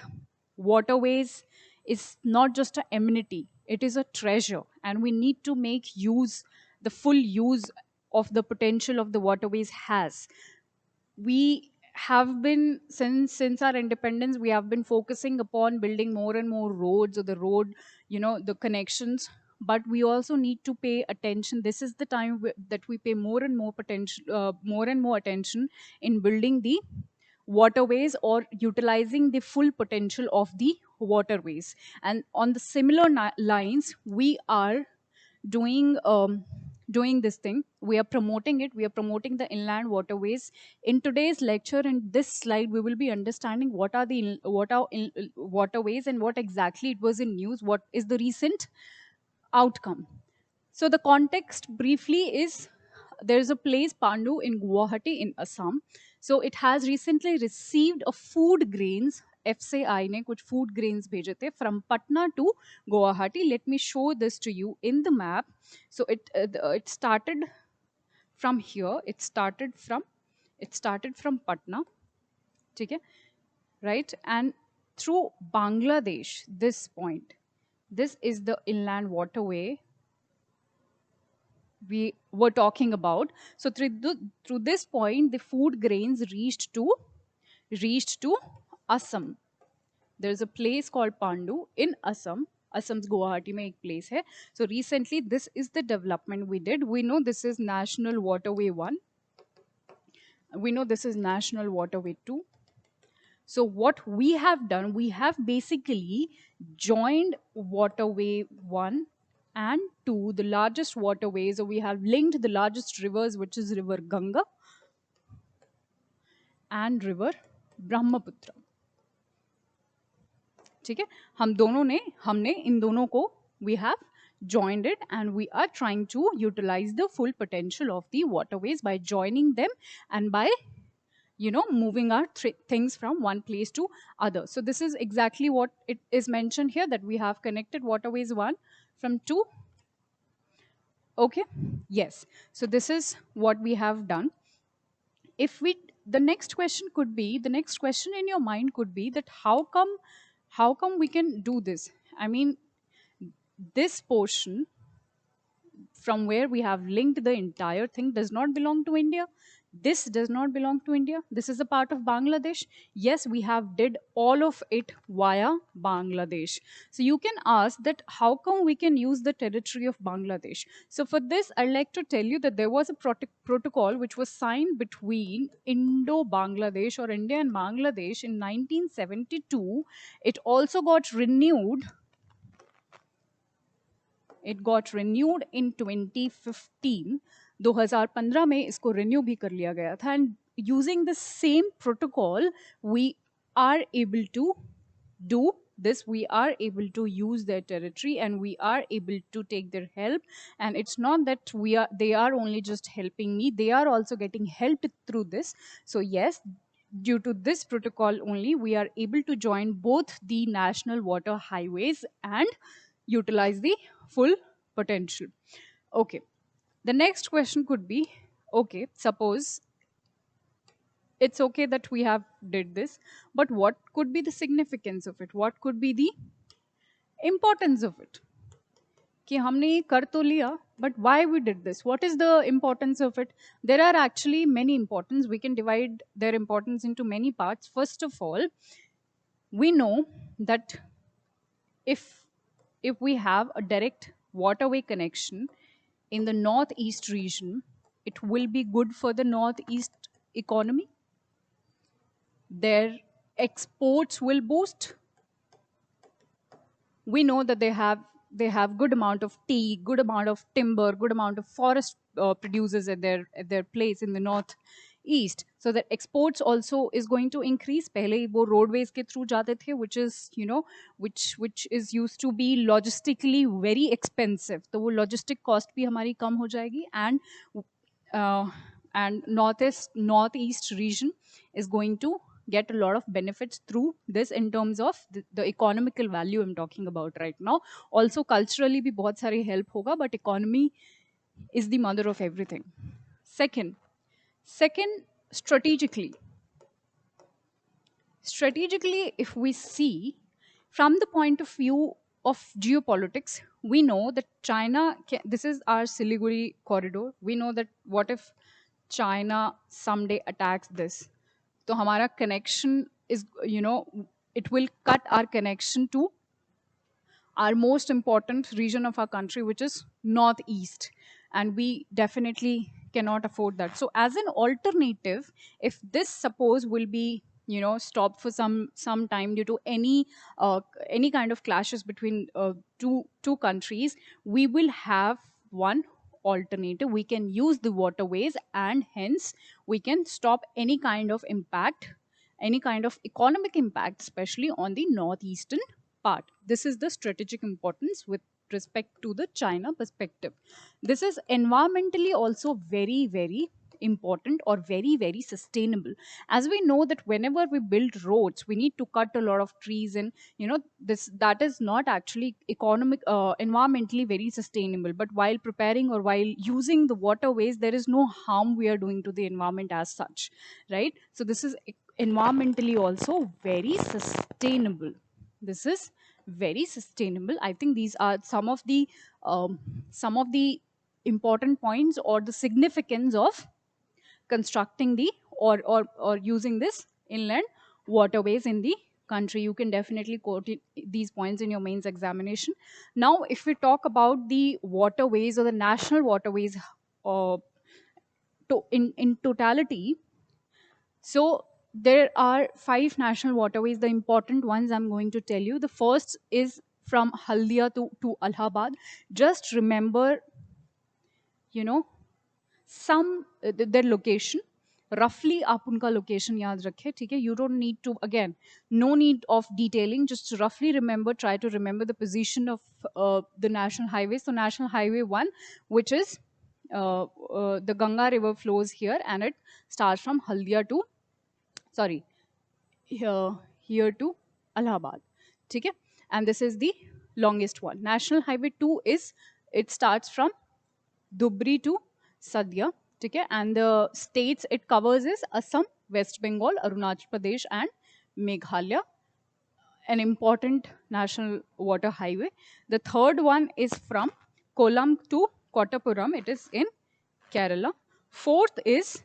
waterways is not just an amenity, it is a treasure, and we need to make use, the full use of the potential of the waterways has. We have been, since our independence, we have been focusing upon building more and more roads, or the road, the connections. But we also need to pay attention. This is the time that we pay more and more attention in building the waterways, or utilizing the full potential of the waterways. And on the similar lines, we are doing this thing. We are promoting it. We are promoting the inland waterways. In today's lecture, in this slide, we will be understanding what are waterways, and what exactly it was in news, what is the recent outcome. So the context briefly is, there is a place Pandu in Guwahati in Assam. So it has recently received a food grains, FCI ने कुछ food grains भेजे थे from Patna to Guwahati. Let me show this to you in the map. So it started from here. It started from Patna, ठीक है, right? And through Bangladesh, this point. This is the inland waterway. we were talking about. So through this point, the food grains reached to Assam. There's a place called Pandu in Assam. Assam's Guwahati mein ek place hai. So recently, this is the development we did. We know this is National Waterway 1. We know this is National Waterway 2. So what we have done, we have basically joined Waterway 1 and 2, the largest waterways. So we have linked the largest rivers, which is River Ganga and River Brahmaputra. ठीक है, हमने इन दोनों को we have joined it, and we are trying to utilize the full potential of the waterways by joining them and by moving our things from one place to other. So this is exactly what it is mentioned here, that we have connected waterways 1 from 2. Okay, yes. So this is what we have done. If we, the next question in your mind could be that how come we can do this? I mean, this portion from where we have linked the entire thing does not belong to India. This does not belong to India. This is a part of Bangladesh. Yes, we have did all of it via Bangladesh. So you can ask that how come we can use the territory of Bangladesh? So for this, I'd like to tell you that there was a protocol which was signed between Indo-Bangladesh or India and Bangladesh in 1972. It also got renewed. It got renewed in 2015. 2015 में इसको renew भी कर लिया गया था, and using the same protocol we are able to do this. We are able to use their territory and we are able to take their help. And it's not that they are only just helping me, they are also getting helped through this. So yes, due to this protocol only, we are able to join both the national water highways and utilize the full potential. Okay, the next question could be, okay, suppose it's okay that we have did this, but what could be the significance of it? What could be the importance of it? कि हमने ये कर तो लिया, but why we did this? What is the importance of it? There are actually many importance. We can divide their importance into many parts. First of all, we know that if we have a direct waterway connection in the northeast region, it will be good for the northeast economy. Their exports will boost. We know that they have good amount of tea, good amount of timber, good amount of forest producers at their place in the northeast. So that exports also is going to increase. पहले वो roadways के through जाते थे, which is which is used to be logistically very expensive. तो वो logistic cost भी हमारी कम हो जाएगी, and northeast region is going to get a lot of benefits through this in terms of the economical value I'm talking about right now. Also culturally भी बहुत सारी help होगा, but economy is the mother of everything. Second, strategically, if we see from the point of view of geopolitics, we know that China, this is our Siliguri corridor. We know that what if China someday attacks this? So hamara connection is, it will cut our connection to our most important region of our country, which is northeast, and we definitely cannot afford that. So as an alternative, if this suppose will be stopped for some time due to any kind of clashes between two countries, we will have one alternative. We can use the waterways, and hence we can stop any kind of impact, any kind of economic impact, especially on the northeastern part. This is the strategic importance with respect to the China perspective. This is environmentally also very, very important or very, very sustainable. As we know that whenever we build roads, we need to cut a lot of trees, and that is not actually environmentally very sustainable. But while preparing or while using the waterways, there is no harm we are doing to the environment as such, right? So this is environmentally also very sustainable. This is very sustainable. I think these are some of the important points or the significance of constructing the or using this inland waterways in the country. You can definitely quote these points in your mains examination. Now, if we talk about the waterways or the national waterways uh, in totality, so there are 5 national waterways, the important ones I'm going to tell you. The first is from Haldia to Allahabad. Just remember, you know, some their location. Roughly आप उनका location याद रखें, ठीक है? You don't need to, again, no need of detailing, just roughly remember, try to remember the position of the national highway. So National Highway 1, which is the Ganga river flows here and it starts from Haldia to, sorry, here to Allahabad. Okay? And this is the longest one. National Highway 2 is, it starts from Dhubri to Sadhya. Okay? And the states it covers is Assam, West Bengal, Arunachal Pradesh, and Meghalaya. An important national water highway. The third one is from Kollam to Kottapuram. It is in Kerala. Fourth is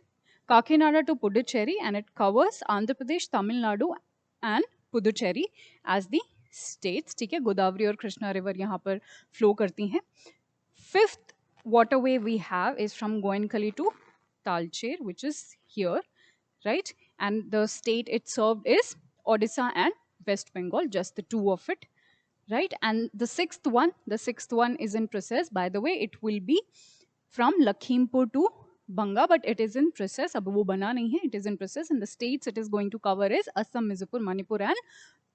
Kakinada to Puducherry, and it covers Andhra Pradesh, Tamil Nadu, and Puducherry as the states. ठीक है, गोदावरी और Krishna river यहाँ पर flow करती हैं. Fifth waterway we have is from Goenkhali to Talcher, which is here, right? And the state it served is Odisha and West Bengal, just the two of it, right? And the sixth one is in process. By the way, it will be from Lakhimpur to Banga, but it is in process. अब वो बना नहीं है, it is in process. And the states it is going to cover is Assam, Mizoram, Manipur, and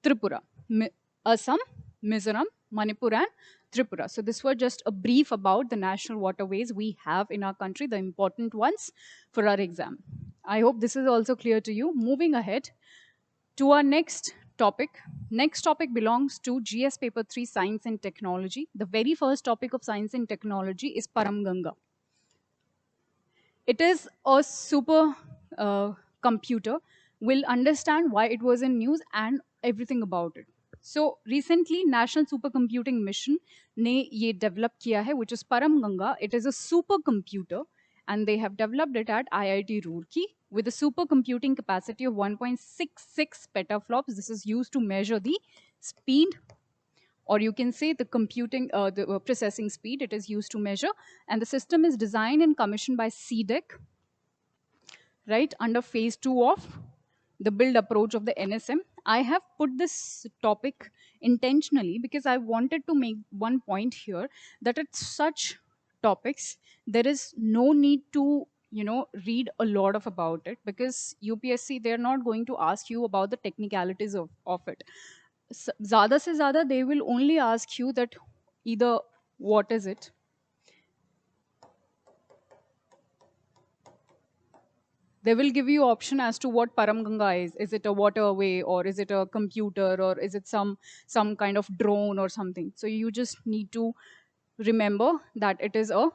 Tripura. Assam, Mizoram, Manipur, and Tripura. So this was just a brief about the national waterways we have in our country, the important ones for our exam. I hope this is also clear to you. Moving ahead to our next topic. Next topic belongs to GS paper 3, Science and Technology. The very first topic of Science and Technology is Paramganga. It is a super computer. We'll understand why it was in news and everything about it. So recently, National Supercomputing Mission ने ये develop किया है, which is Paramganga. It is a supercomputer, and they have developed it at IIT Roorkee with a supercomputing capacity of 1.66 petaflops. This is used to measure the speed, or you can say the computing, the processing speed it is used to measure. And the system is designed and commissioned by CDEC, right, under phase 2 of the build approach of the NSM. I have put this topic intentionally because I wanted to make one point here, that at such topics, there is no need to, read a lot of about it, because UPSC, they're not going to ask you about the technicalities of it. Zyada se zyada, they will only ask you that either what is it, they will give you option as to what Paramganga is. Is it a waterway, or is it a computer, or is it some kind of drone or something? So you just need to remember that it is a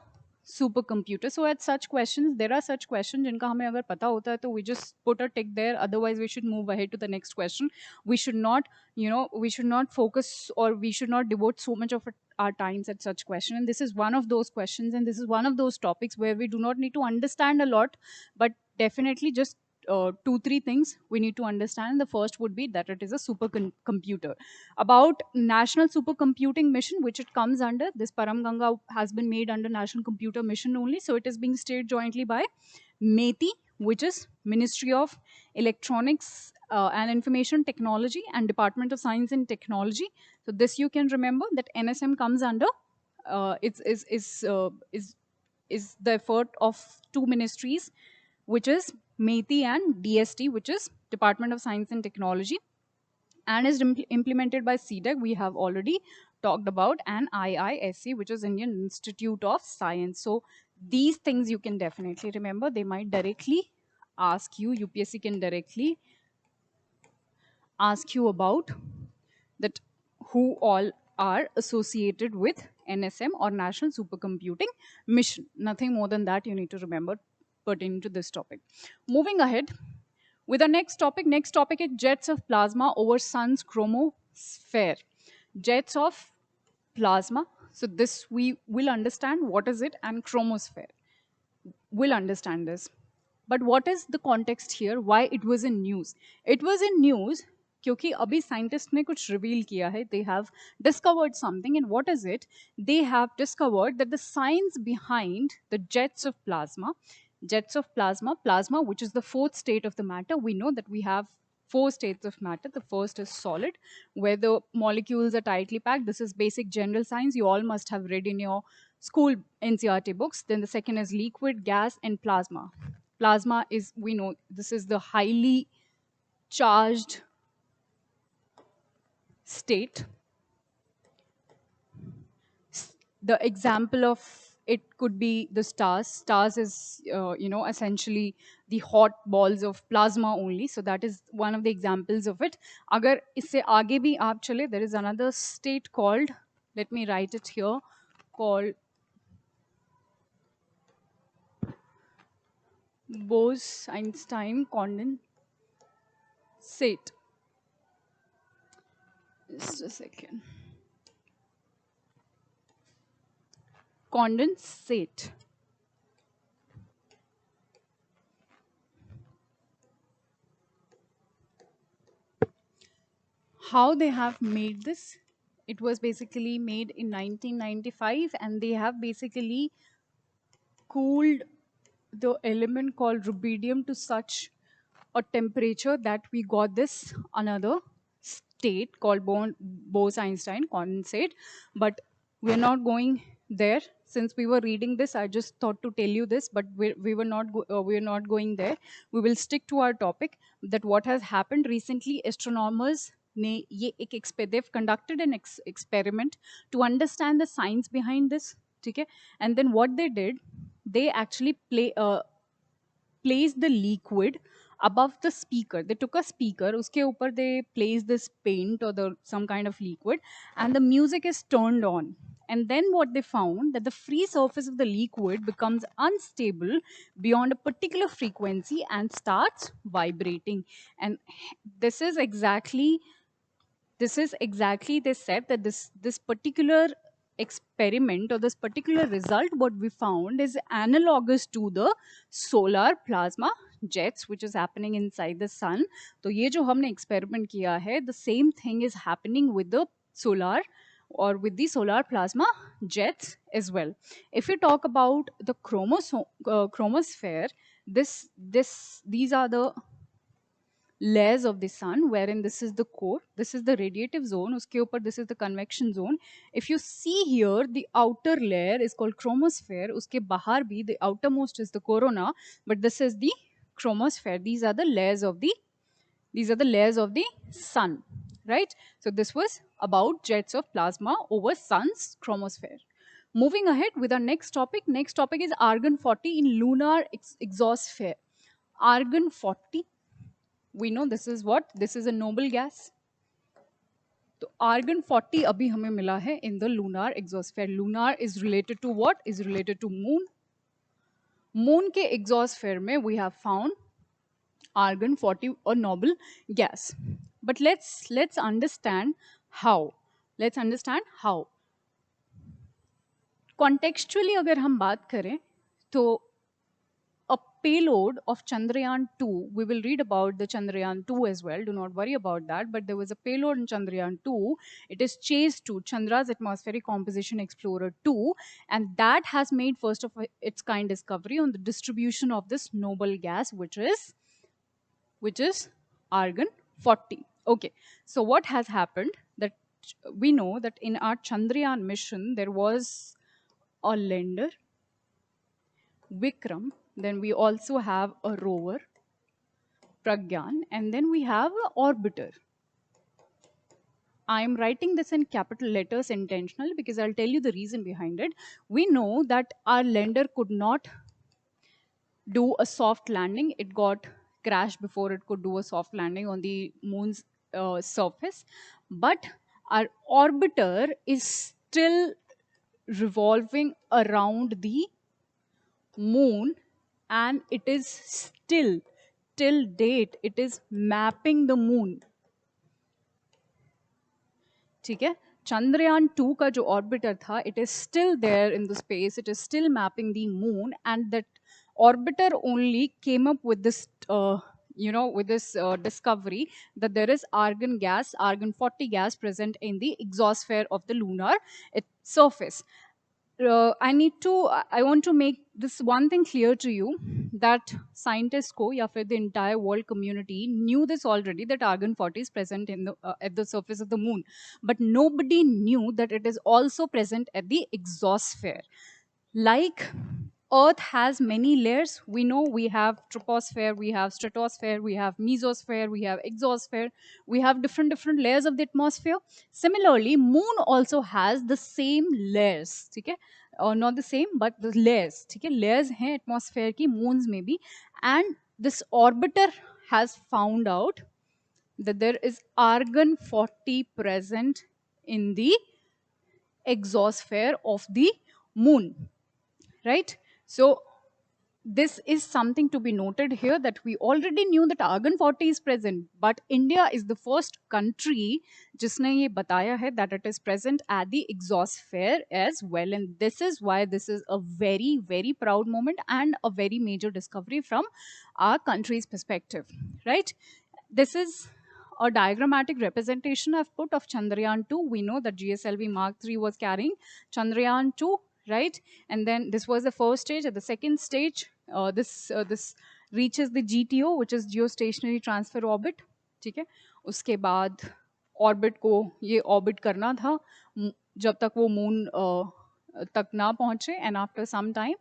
supercomputer. So at such questions, there are such questions जिनका हमें अगर पता होता है तो we just put a tick there. Otherwise, we should move ahead to the next question. We should not, we should not focus, or we should not devote so much of our times at such question. And this is one of those questions, and this is one of those topics where we do not need to understand a lot, but definitely just 2-3 things we need to understand. The first would be that it is a supercomputer. About National Supercomputing Mission, which it comes under, this Paramganga has been made under National Computer Mission only. So it is being staged jointly by METI, which is Ministry of Electronics and Information Technology, and Department of Science and Technology. So this you can remember that NSM comes under. Is the effort of 2 ministries, which is METI and DST, which is Department of Science and Technology, and is implemented by CDEC. We have already talked about, and IISC, which is Indian Institute of Science. So these things you can definitely remember. They might directly ask you, UPSC can directly ask you about that, who all are associated with NSM or National Supercomputing Mission. Nothing more than that you need to remember pertaining to this topic. Moving ahead with the next topic. Next topic is jets of plasma over sun's chromosphere. Jets of plasma. So this we will understand what is it, and chromosphere. We'll understand this. But what is the context here? Why it was in news? It was in news क्योंकि अभी scientists ने कुछ reveal किया है. They have discovered something, and what is it? They have discovered that the science behind the plasma, which is the fourth state of the matter. We know that we have four states of matter. The first is solid, where the molecules are tightly packed. This is basic general science. You all must have read in your school NCRT books. Then the second is liquid, gas, and plasma. Plasma is, we know, this is the highly charged state. The example of it could be the stars. Stars is, essentially the hot balls of plasma only. So that is one of the examples of it. Agar isse aage bhi aap chale, there is another state called, let me write it here, called Bose-Einstein condensate. Just a second. Condensate. How they have made this? It was basically made in 1995, and they have basically cooled the element called rubidium to such a temperature that we got this another state called Bose-Einstein condensate. But we're not going there. Since we were reading this, I just thought to tell you this, but we're not going there. We will stick to our topic. That what has happened recently, astronomers they've conducted an experiment to understand the science behind this. Okay? And then what they did, they actually placed the liquid above the speaker. They took a speaker, uske upar they placed this paint or the some kind of liquid, and the music is turned on. And then what they found, that the free surface of the liquid becomes unstable beyond a particular frequency and starts vibrating. And this is exactly they said that this particular experiment or this particular result what we found is analogous to the solar plasma jets which is happening inside the sun. तो ये जो हमने experiment किया है, the same thing is happening with the solar or with the solar plasma jets as well. If we talk about the chromosphere, these are the layers of the sun, wherein this is the core, this is the radiative zone, uske upar this is the convection zone. If you see here, the outer layer is called chromosphere, uske bahar bhi the outermost is the corona, but this is the chromosphere. These are the layers of the sun, right? So this was about jets of plasma over sun's chromosphere. Moving ahead with our next topic. Next topic is argon 40 in lunar exosphere. Argon 40, we know this is what? This is a noble gas. तो argon 40 अभी हमें मिला है in the lunar exosphere. Lunar is related to what? Is related to moon. Moon के exosphere में we have found argon 40, a noble gas. But let's understand how. Let's understand how. Contextually अगर हम बात करें तो a payload of Chandrayaan 2, we will read about the Chandrayaan 2 as well, do not worry about that, but there was a payload in Chandrayaan 2. It is chased to Chandra's Atmospheric Composition Explorer 2, and that has made first of its kind discovery on the distribution of this noble gas, which is argon 40. Okay, so what has happened, that we know that in our Chandrayaan mission there was a lander, Vikram, then we also have a rover, Pragyan, and then we have an orbiter. I am writing this in capital letters intentionally because I'll tell you the reason behind it. We know that our lander could not do a soft landing. It got crashed before it could do a soft landing on the moon's surface. But our orbiter is still revolving around the moon, and it is still till date it is mapping the moon. ठीक है? Chandrayaan 2 का जो orbiter था, it is still there in the space, it is still mapping the moon, and that orbiter only came up with this, with this discovery that there is argon gas, argon 40 gas present in the exosphere of the lunar surface. I want to make this one thing clear to you, that scientists ko या फिर the entire world community knew this already, that argon 40 is present in the at the surface of the moon, but nobody knew that it is also present at the exosphere. Like Earth has many layers. We know we have troposphere, we have stratosphere, we have mesosphere, we have exosphere. We have different layers of the atmosphere. Similarly, Moon also has the same layers. Okay, or not the same, but the layers. Okay, layers हैं atmosphere की moons में भी, and this orbiter has found out that there is argon 40 present in the exosphere of the moon, right? So this is something to be noted here, that we already knew that argon 40 is present, but India is the first country जिसने ये बताया है that it is present at the exosphere as well, and this is why this is a very, very proud moment and a very major discovery from our country's perspective, right? This is a diagrammatic representation I've put of Chandrayaan 2. We know that GSLV Mark 3 was carrying Chandrayaan 2, right? And then this was the first stage. At the second stage, this reaches the GTO, which is geostationary transfer orbit. ठीक है, उसके बाद orbit को ये orbit करना था जब तक वो मून तक ना पहुंचे, and after some time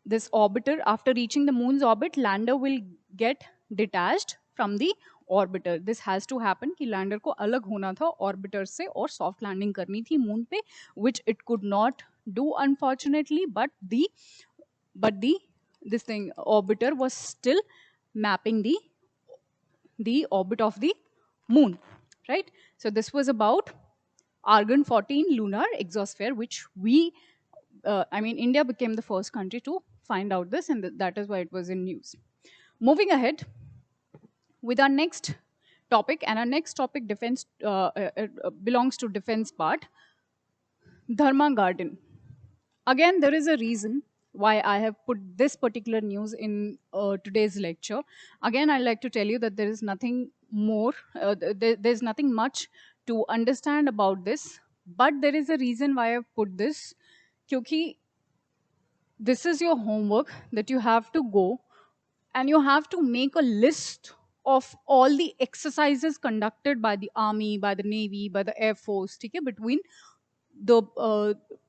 this orbiter, after reaching the moon's orbit, lander will get detached from the orbiter. This has to happen कि lander को अलग होना था orbiter से और soft landing करनी थी moon पे, which it could not do unfortunately, but this thing orbiter was still mapping the orbit of the moon, right? So this was about argon 14 lunar exosphere, which India became the first country to find out this, and that is why it was in news. Moving ahead with our next topic, and our next topic defense belongs to defense part, Dharma Garden. Again, there is a reason why I have put this particular news in today's lecture. Again, I'd like to tell you that there is nothing more, there's nothing much to understand about this, but there is a reason why I've put this. Kyunki this is your homework that you have to go and you have to make a list of all the exercises conducted by the army, by the navy, by the air force, okay, between the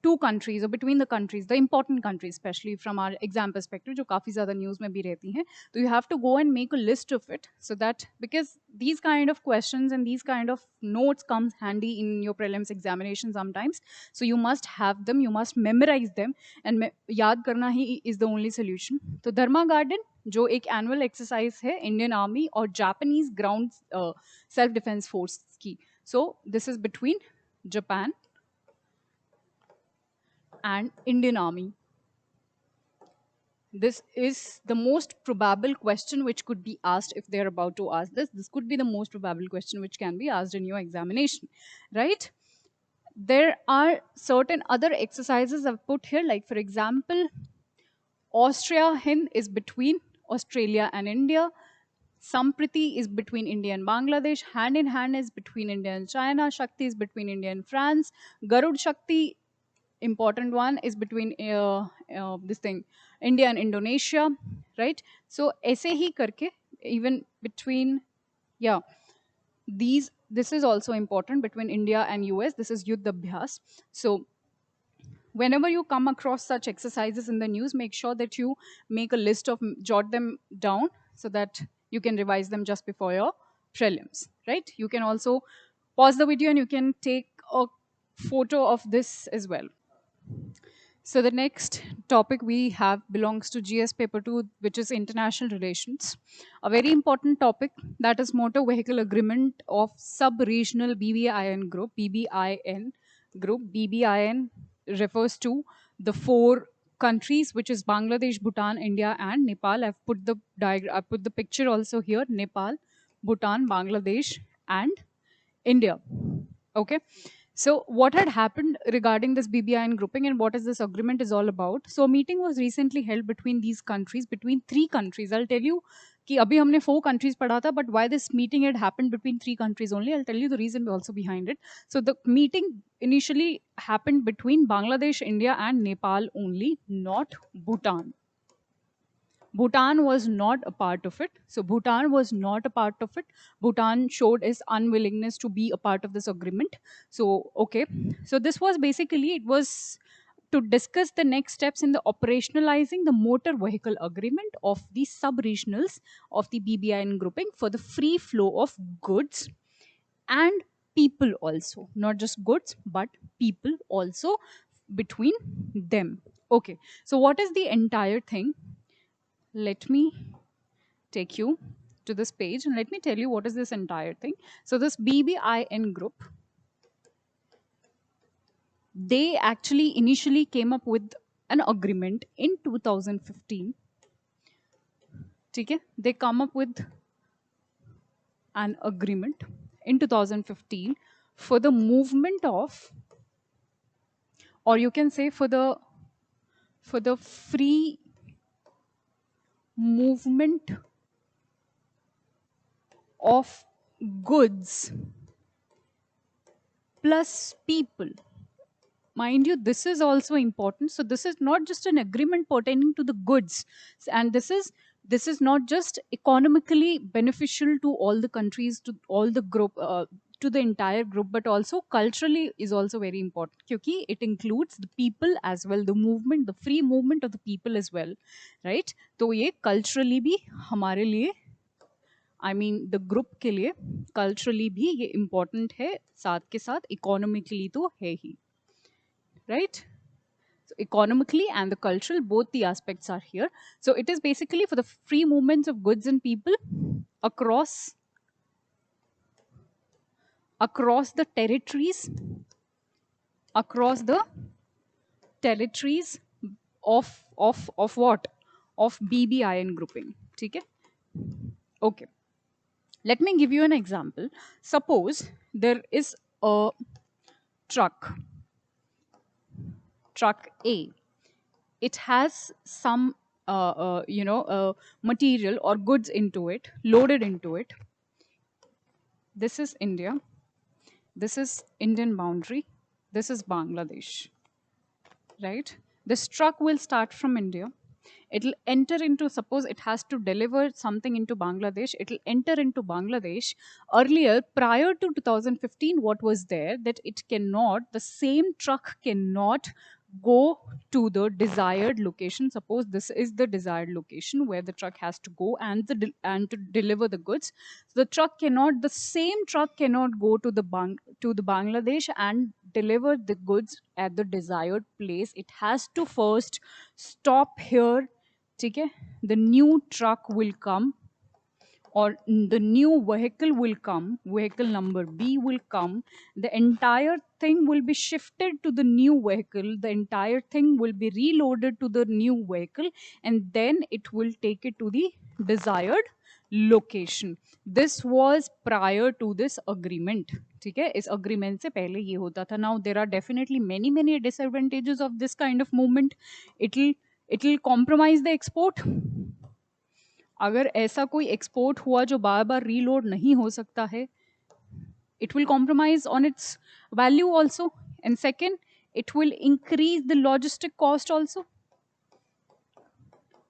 two countries or between the countries, the important countries, especially from our exam perspective, जो काफी ज़्यादा news में भी रहती हैं. So you have to go and make a list of it, so that because these kind of questions and these kind of notes comes handy in your prelims examination sometimes. So you must have them, you must memorize them, and याद करना ही is the only solution. तो Dharma Garden जो एक annual exercise है Indian Army और Japanese ground self defense force की. So this is between Japan and Indian Army. This is the most probable question which could be asked if they're about to ask this. This could be the most probable question which can be asked in your examination, right? There are certain other exercises I've put here, like for example, Austria Hind is between Australia and India. Sampriti is between India and Bangladesh. Hand in Hand is between India and China. Shakti is between India and France. Garud Shakti, important one, is between this thing India and Indonesia, right? So ऐसे ही करके even between, yeah, this is also important between India and US. This is Yuddha Abhyas. So whenever you come across such exercises in the news, make sure that you make a list of, jot them down so that you can revise them just before your prelims, right? You can also pause the video and you can take a photo of this as well. So the next topic we have belongs to GS paper 2, which is international relations. A very important topic, that is motor vehicle agreement of sub-regional BBIN group. BBIN group. BBIN refers to the 4 countries, which is Bangladesh, Bhutan, India, and Nepal. I've put the diagram, I put the picture also here. Nepal, Bhutan, Bangladesh, and India. Okay, so what had happened regarding this BBIN grouping and what is this agreement is all about? So a meeting was recently held between these countries, between three countries. I'll tell you कि अभी हमने 4 countries पढ़ा था, but why this meeting had happened between 3 countries only, I'll tell you the reason also behind it. So the meeting initially happened between Bangladesh, India and Nepal only, not Bhutan. Bhutan was not a part of it. So Bhutan was not a part of it. Bhutan showed its unwillingness to be a part of this agreement. So, okay. So this was basically, it was to discuss the next steps in the operationalizing the motor vehicle agreement of the sub-regionals of the BBIN grouping for the free flow of goods and people also. Not just goods, but people also between them. Okay. So what is the entire thing? Let me take you to this page and let me tell you what is this entire thing. So this BBIN group, they actually initially came up with an agreement in 2015. Okay? They come up with an agreement in 2015 for the movement of, or you can say for the free movement of goods plus people. Mind you, this is also important. So this is not just an agreement pertaining to the goods, and this is not just economically beneficial to all the countries, to all the group, to the entire group, but also culturally is also very important, because it includes the people as well, the movement, the free movement of the people as well, right? तो ये culturally भी हमारे लिए, I mean the group के लिए culturally भी ये important है, साथ के साथ economically तो है ही, right? So economically and the cultural, both the aspects are here. So it is basically for the free movements of goods and people across the territories, across the territories of what? Of BBIN grouping. Okay? Okay. Let me give you an example. Suppose there is a truck A. It has some material or goods into it, loaded into it. This is India. This is Indian boundary. This is Bangladesh, right? This truck will start from India. It'll enter into, suppose it has to deliver something into Bangladesh, it'll enter into Bangladesh. Earlier, prior to 2015, what was there, that it cannot, the same truck cannot go to the desired location. Suppose this is the desired location where the truck has to go and and to deliver the goods. So the same truck cannot go to the Bangladesh and deliver the goods at the desired place. It has to first stop here. Okay? The new truck will come, or the new vehicle will come, vehicle number B will come, the entire thing will be shifted to the new vehicle, the entire thing will be reloaded to the new vehicle, and then it will take it to the desired location. This was prior to this agreement. ठीक है, इस agreement से पहले ये होता था. Now there are definitely many disadvantages of this kind of movement. It'll compromise the export. अगर ऐसा कोई एक्सपोर्ट हुआ जो बार बार रीलोड नहीं हो सकता है, it will compromise on its value also. And second, it will increase the logistic cost also.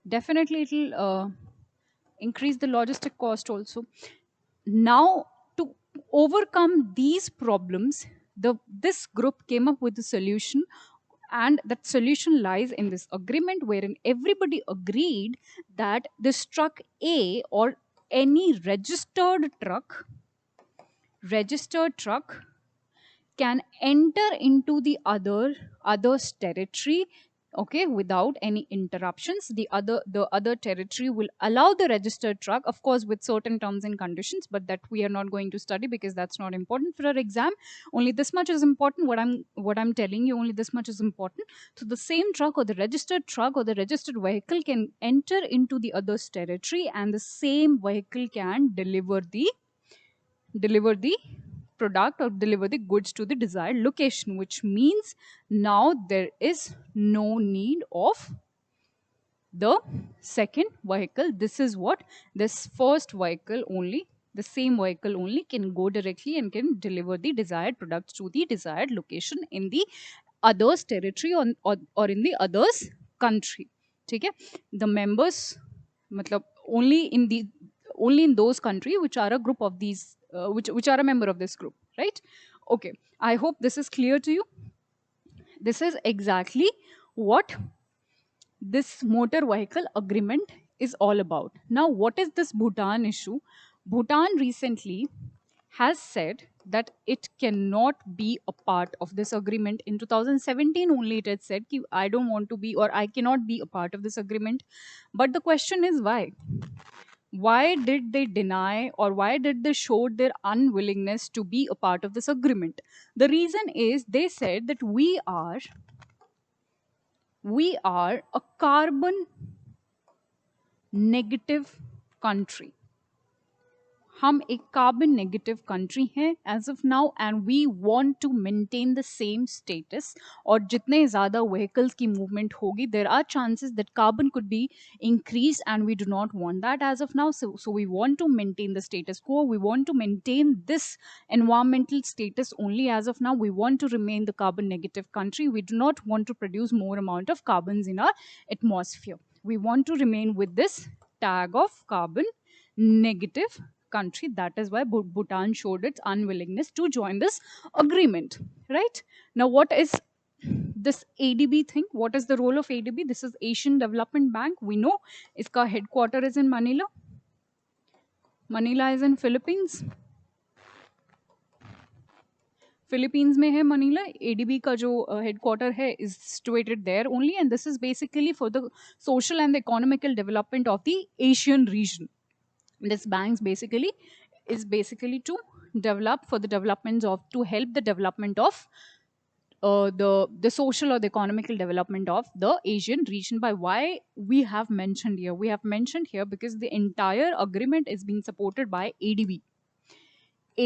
Definitely it will increase the logistic cost also. Now, to overcome these problems, this group came up with a solution, and that solution lies in this agreement wherein everybody agreed that this truck A, or any registered truck can enter into the other's territory, okay, without any interruptions. The other territory will allow the registered truck, of course with certain terms and conditions, but that we are not going to study because that's not important for our exam. Only this much is important. What I'm telling you, only this much is important. So the same truck or the registered vehicle can enter into the other's territory, and the same vehicle can deliver the product or deliver the goods to the desired location, which means now there is no need of the second vehicle. This is what this first vehicle only, the same vehicle only can go directly and can deliver the desired products to the desired location in the others territory or in the others country. ठीक है, the members मतलब only in those country which are a group of these which are a member of this group, right? Okay, I hope this is clear to you. This is exactly what this motor vehicle agreement is all about. Now, what is this Bhutan issue? Bhutan recently has said that it cannot be a part of this agreement. In 2017 only it had said ki I don't want to be or I cannot be a part of this agreement. But the question is why? Why did they deny or why did they show their unwillingness to be a part of this agreement? The reason is they said that we are a carbon negative country. हम एक carbon negative country हैं as of now and we want to maintain the same status. और जितने ज़्यादा vehicles की movement होगी there are chances that carbon could be increase and we do not want that as of now. So we want to maintain the status quo. We want to maintain this environmental status only as of now. We want to remain the carbon negative country. We do not want to produce more amount of carbons in our atmosphere. We want to remain with this tag of carbon negative country. That is why Bhutan showed its unwillingness to join this agreement, right? Now, what is this ADB thing? What is the role of ADB? This is Asian Development Bank. We know its headquarter is in Manila. Manila is in Philippines. Philippines में है Manila. ADB का जो headquarter है is situated there only and this is basically for the social and economical development of the Asian region. This banks basically is basically to develop for the developments of to help the development of the social or the economical development of the Asian region. By why we have mentioned here? We have mentioned here because the entire agreement is being supported by ADB.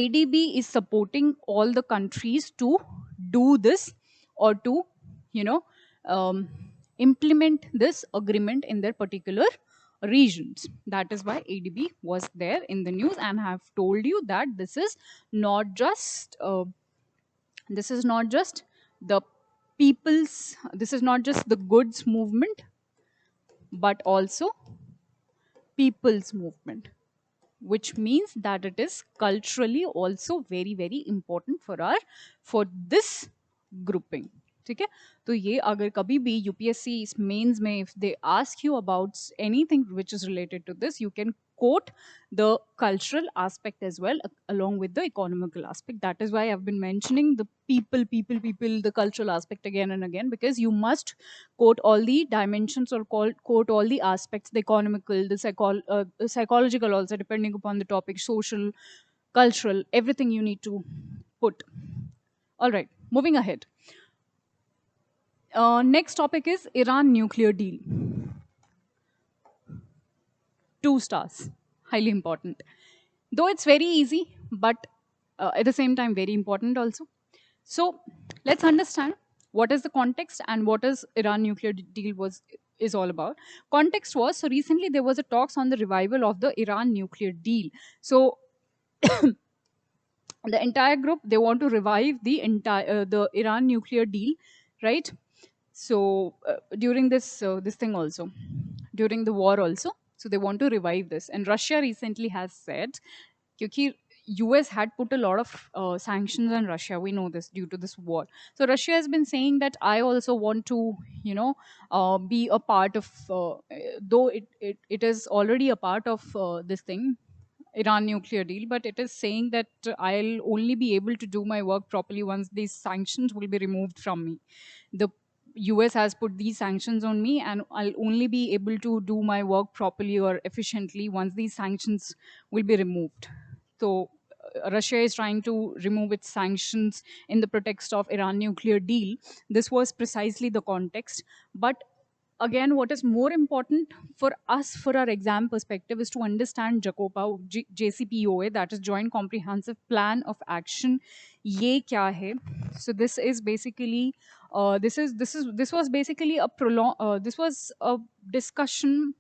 ADB is supporting all the countries to do this or to implement this agreement in their particular regions. That is why ADB was there in the news and have told you that this is not just the people's, this is not just the goods movement, but also people's movement, which means that it is culturally also very very important for this grouping. ठीक है, तो ये अगर कभी भी UPSC इस mains में if they ask you about anything which is related to this, you can quote the cultural aspect as well along with the economical aspect. That is why I've been mentioning the people, the cultural aspect again and again, because you must quote all the dimensions or quote all the aspects, the economical, the psychological also, depending upon the topic, social, cultural, everything you need to put. All right, moving ahead. Next topic is Iran nuclear deal. 2 stars, highly important. Though it's very easy, but at the same time very important also. So let's understand what is the context and what is Iran nuclear deal is all about. Context was, so recently there was a talks on the revival of the Iran nuclear deal. So the entire group, they want to revive the entire the Iran nuclear deal, right? So during this thing also, during the war also, so they want to revive this. And Russia recently has said, because US had put a lot of sanctions on Russia, we know this, due to this war. So Russia has been saying that I also want to be a part of though it is already a part of this thing, Iran nuclear deal, but it is saying that I'll only be able to do my work properly once these sanctions will be removed from me. The US has put these sanctions on me, and I'll only be able to do my work properly or efficiently once these sanctions will be removed. So Russia is trying to remove its sanctions in the pretext of Iran nuclear deal. This was precisely the context. But again, what is more important for us for our exam perspective is to understand JCPOA, JCPOA, that is Joint Comprehensive Plan of Action. Ye kya hai? So this is basically this was basically a this was a discussion,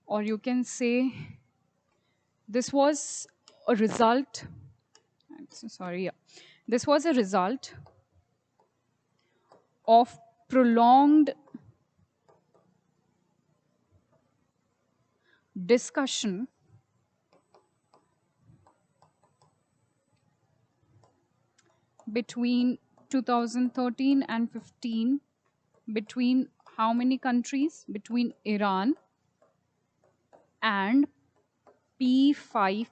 or you can say this was a result. Sorry, yeah. This was a result of prolonged discussion between 2013 and 15, between how many countries? Between Iran and P5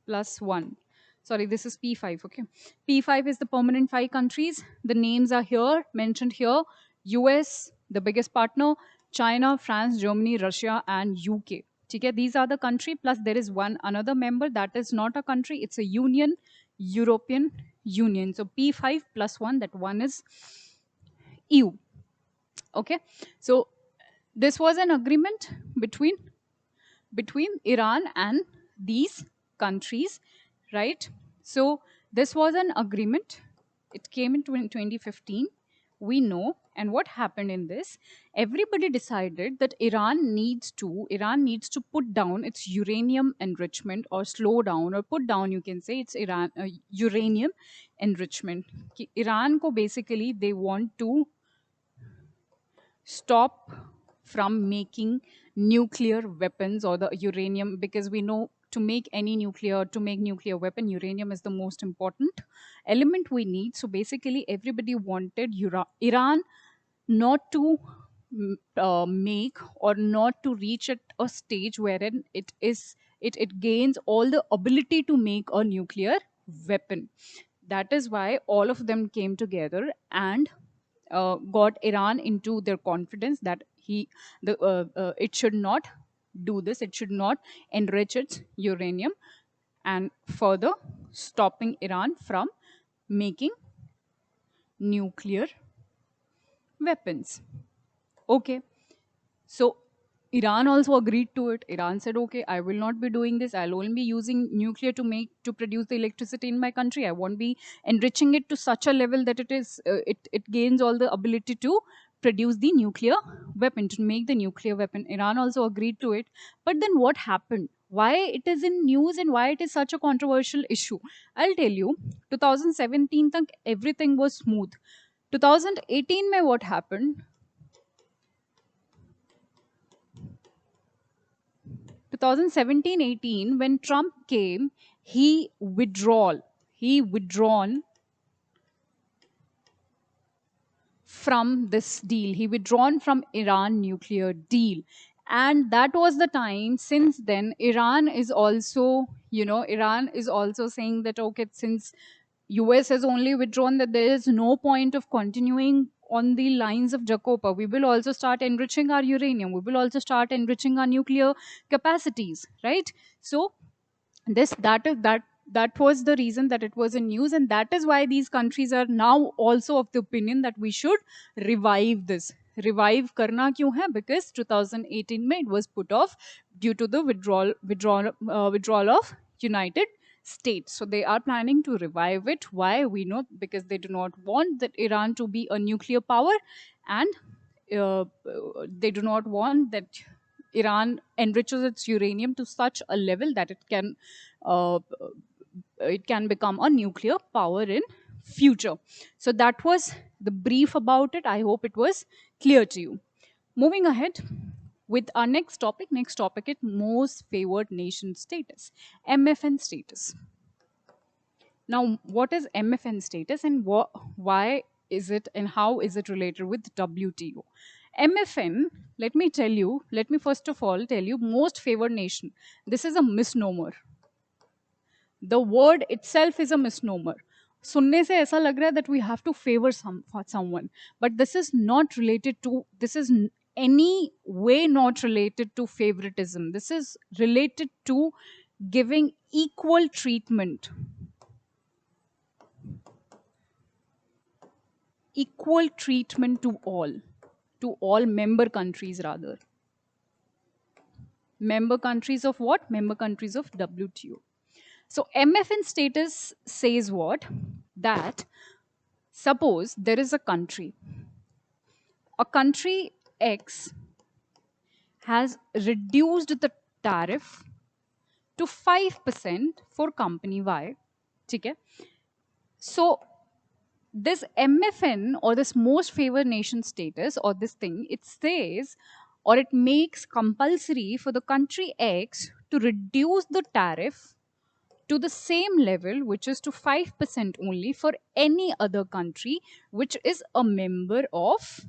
plus 1. Sorry, this is P5, okay? P5 is the permanent 5 countries. The names are here, mentioned here. US, the biggest partner, China, France, Germany, Russia, and UK. Okay? These are the country, plus there is one another member that is not a country, it's a union, European Union. So P5 plus 1, that one is EU. Okay, so this was an agreement between Iran and these countries, right? So this was an agreement. It came in 2015. We know. And what happened in this? Everybody decided that Iran needs to put down its uranium enrichment, or slow down, or put down, you can say, it's uranium enrichment. Iran ko basically they want to stop from making nuclear weapons or the uranium, because we know to make nuclear weapon, uranium is the most important element we need. So basically everybody wanted Iran not to make, or not to reach at a stage wherein it gains all the ability to make a nuclear weapon. That is why all of them came together and got Iran into their confidence that it should not do this, it should not enrich its uranium, and further stopping Iran from making nuclear weapons. Okay, so Iran also agreed to it. Iran said, okay, I will not be doing this. I'll only be using nuclear to produce the electricity in my country. I won't be enriching it to such a level that it gains all the ability to produce the nuclear weapon, to make the nuclear weapon. Iran also agreed to it. But then what happened? Why it is in news and why it is such a controversial issue? I'll tell you. 2017 tak everything was smooth. 2018 mein what happened? 2017-18, when Trump came, he withdrawn from this deal. He withdrawn from Iran nuclear deal. And that was the time. Since then, Iran is also saying that, okay, since US has only withdrawn, that there is no point of continuing on the lines of JCPOA. We will also start enriching our uranium. We will also start enriching our nuclear capacities, right? So that was the reason that it was in news, and that is why these countries are now also of the opinion that we should revive this. Revive karna kyun hai? Because 2018 mein it was put off due to the withdrawal of United States. So they are planning to revive it. Why? We know, because they do not want that Iran to be a nuclear power, and they do not want that Iran enriches its uranium to such a level that uh, it can become a nuclear power in future. So that was the brief about it. I hope it was clear to you. Moving ahead with our next topic. Next topic is most favored nation status, MFN status. Now, what is MFN status, and why is it, and how is it related with WTO? MFN, let me first of all tell you, most favored nation. This is a misnomer. The word itself is a misnomer. सुनने से ऐसा लग रहा है that we have to favor someone, but this is not related to, this is any way not related to favoritism. This is related to giving equal treatment. Equal treatment to all. to all member countries rather. Member countries of what? Member countries of WTO. So MFN status says what? That suppose there is a country X has reduced the tariff to 5% for company Y. Okay? So this MFN or this most favored nation status or this thing, it says or it makes compulsory for the country X to reduce the tariff to the same level, which is to 5% only for any other country which is a member of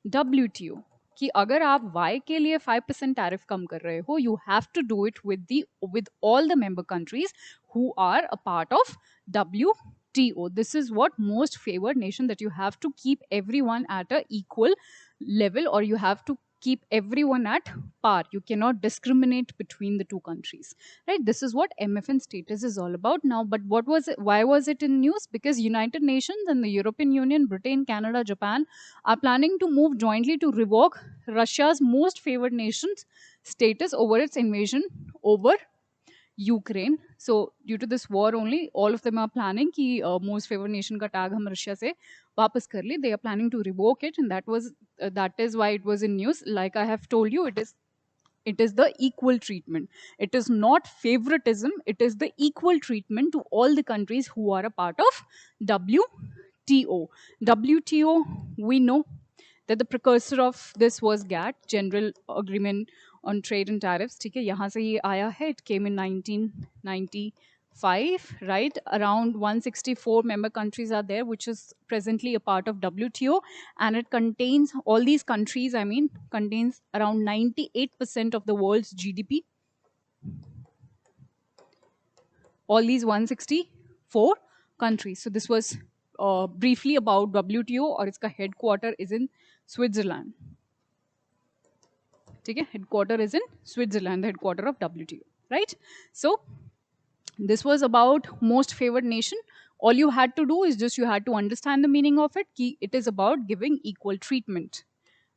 WTO. कि अगर आप Y के लिए 5% tariff कम कर रहे हो, you have to do it with all the member countries who are a part of WTO. This is what most favored nation, that you have to keep everyone at a equal level, or you have to keep everyone at par. You cannot discriminate between the two countries, right? This is what MFN status is all about now. But what was it? Why was it in news? Because United Nations and the European Union, Britain, Canada, Japan are planning to move jointly to revoke Russia's most favored nations status over its invasion over Ukraine. So due to this war only, all of them are planning कि most favored nation का tag हम Russia से वापस कर ले. They are planning to revoke it, and that is why it was in news. Like I have told you, it is the equal treatment. It is not favoritism. It is the equal treatment to all the countries who are a part of WTO. WTO, we know that the precursor of this was GATT, General Agreement on Trade and Tariffs. ठीक है, यहाँ से ये आया है. It came in 1995, right? Around 164 member countries are there, which is presently a part of WTO, and it contains all these countries. I mean, contains around 98% of the world's GDP. All these 164 countries. So this was briefly about WTO, और इसका headquarter is in Switzerland. Okay, headquarter is in Switzerland, the headquarter of WTO, right? So this was about most favored nation. All you had to do is just you had to understand the meaning of it. It is about giving equal treatment,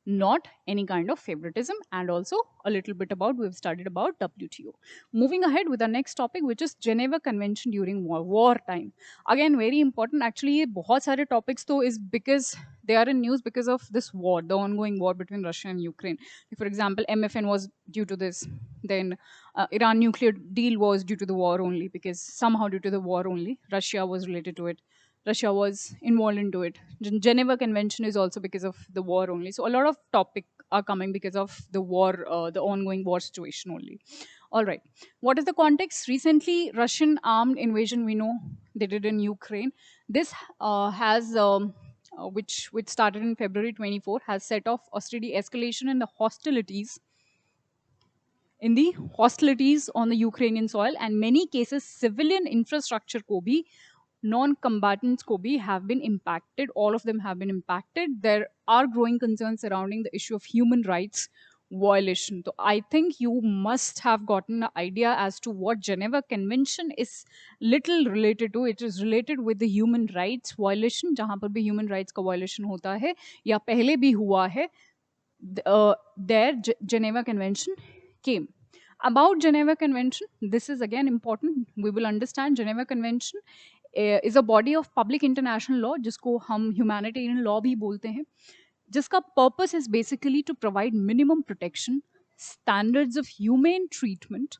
not any kind of favoritism. And also a little bit about, we've studied about WTO. Moving ahead with our next topic, which is Geneva Convention during war time. Again, very important. Actually, ये बहुत सारे topics though is because they are in news because of this war, the ongoing war between Russia and Ukraine. For example, MFN was due to this. Then Iran nuclear deal was due to the war only, because somehow due to the war only, Russia was related to it. Russia was involved into it. Geneva Convention is also because of the war only. So a lot of topics are coming because of the war, the ongoing war situation only. All right. What is the context? Recently, Russian armed invasion, we know they did in Ukraine. This which started in February 24, has set off a steady escalation in the hostilities on the Ukrainian soil, and many cases civilian infrastructure ko bhi, non-combatants ko bhi have been impacted. All of them have been impacted. There are growing concerns surrounding the issue of human rights violation. So I think you must have gotten an idea as to what Geneva Convention is little related to. It is related with the human rights violation. जहाँ पर भी human rights का violation होता है या पहले भी हुआ है, there Geneva Convention came. About Geneva Convention, this is again important. We will understand Geneva Convention is a body of public international law, जिसको हम humanitarian law भी बोलते हैं, जिसका purpose is basically to provide minimum protection, standards of humane treatment,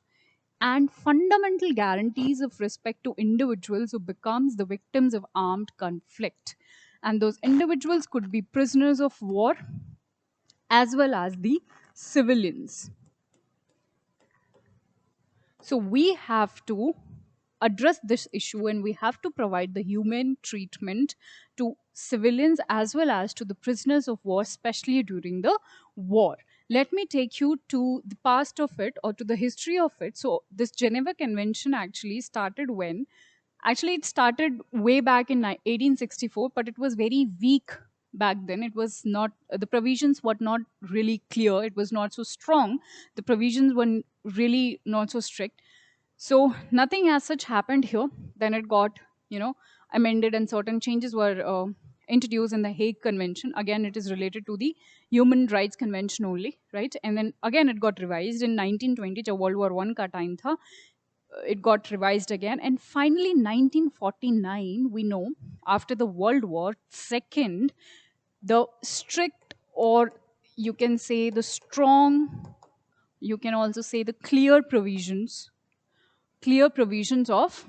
and fundamental guarantees of respect to individuals who becomes the victims of armed conflict. And those individuals could be prisoners of war as well as the civilians. So we have to address this issue, and we have to provide the humane treatment to civilians as well as to the prisoners of war, especially during the war. Let me take you to the past of it, or to the history of it. So this Geneva Convention actually started when? Actually, it started way back in 1864, but it was very weak back then. It was not, the provisions were not really clear. It was not so strong. The provisions were really not so strict. So nothing as such happened here. Then it got, amended, and certain changes were introduced in the Hague Convention. Again, it is related to the Human Rights Convention only, right? And then again, it got revised in 1920, जब World War I का time था. It got revised again, and finally 1949, we know, after the World War II, the strict, or you can say the strong, you can also say the clear provisions of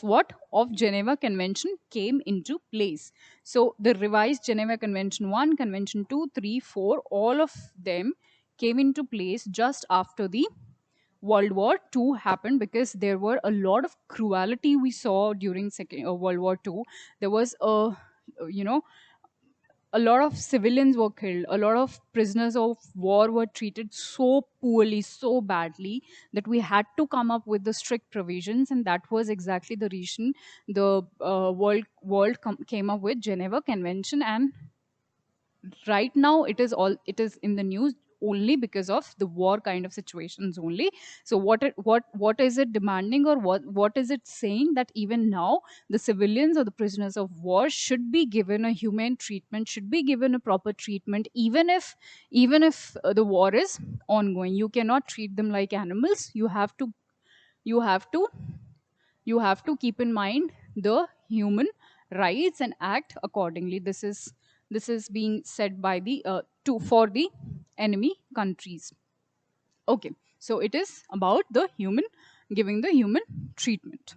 what, of Geneva Convention came into place. So the revised Geneva Convention 1, Convention 2, 3, 4, all of them came into place just after the World War II happened, because there were a lot of cruelty we saw during second World War II. There was a, you know, a lot of civilians were killed, a lot of prisoners of war were treated so poorly, so badly, that we had to come up with the strict provisions, and that was exactly the reason the came up with Geneva Convention. And right now it is in the news only because of the war kind of situations only. So what is it demanding, or what is it saying? That even now the civilians or the prisoners of war should be given a humane treatment, should be given a proper treatment, even if the war is ongoing. You cannot treat them like animals. You have to you have to keep in mind the human rights and act accordingly. This is being said by the to for the enemy countries. Okay, so it is about the human, giving the human treatment.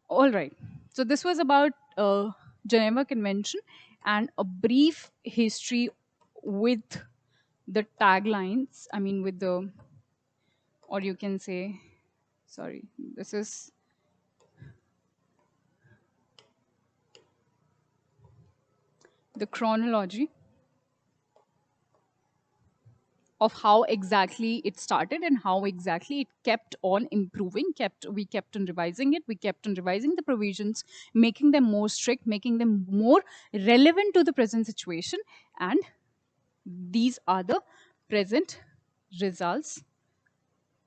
All right, so this was about Geneva Convention and a brief history with the taglines, I mean with the, or you can say, sorry, this is the chronology of how exactly it started and how exactly it kept on improving. We kept on revising it, we kept on revising the provisions, making them more strict, making them more relevant to the present situation. And these are the present results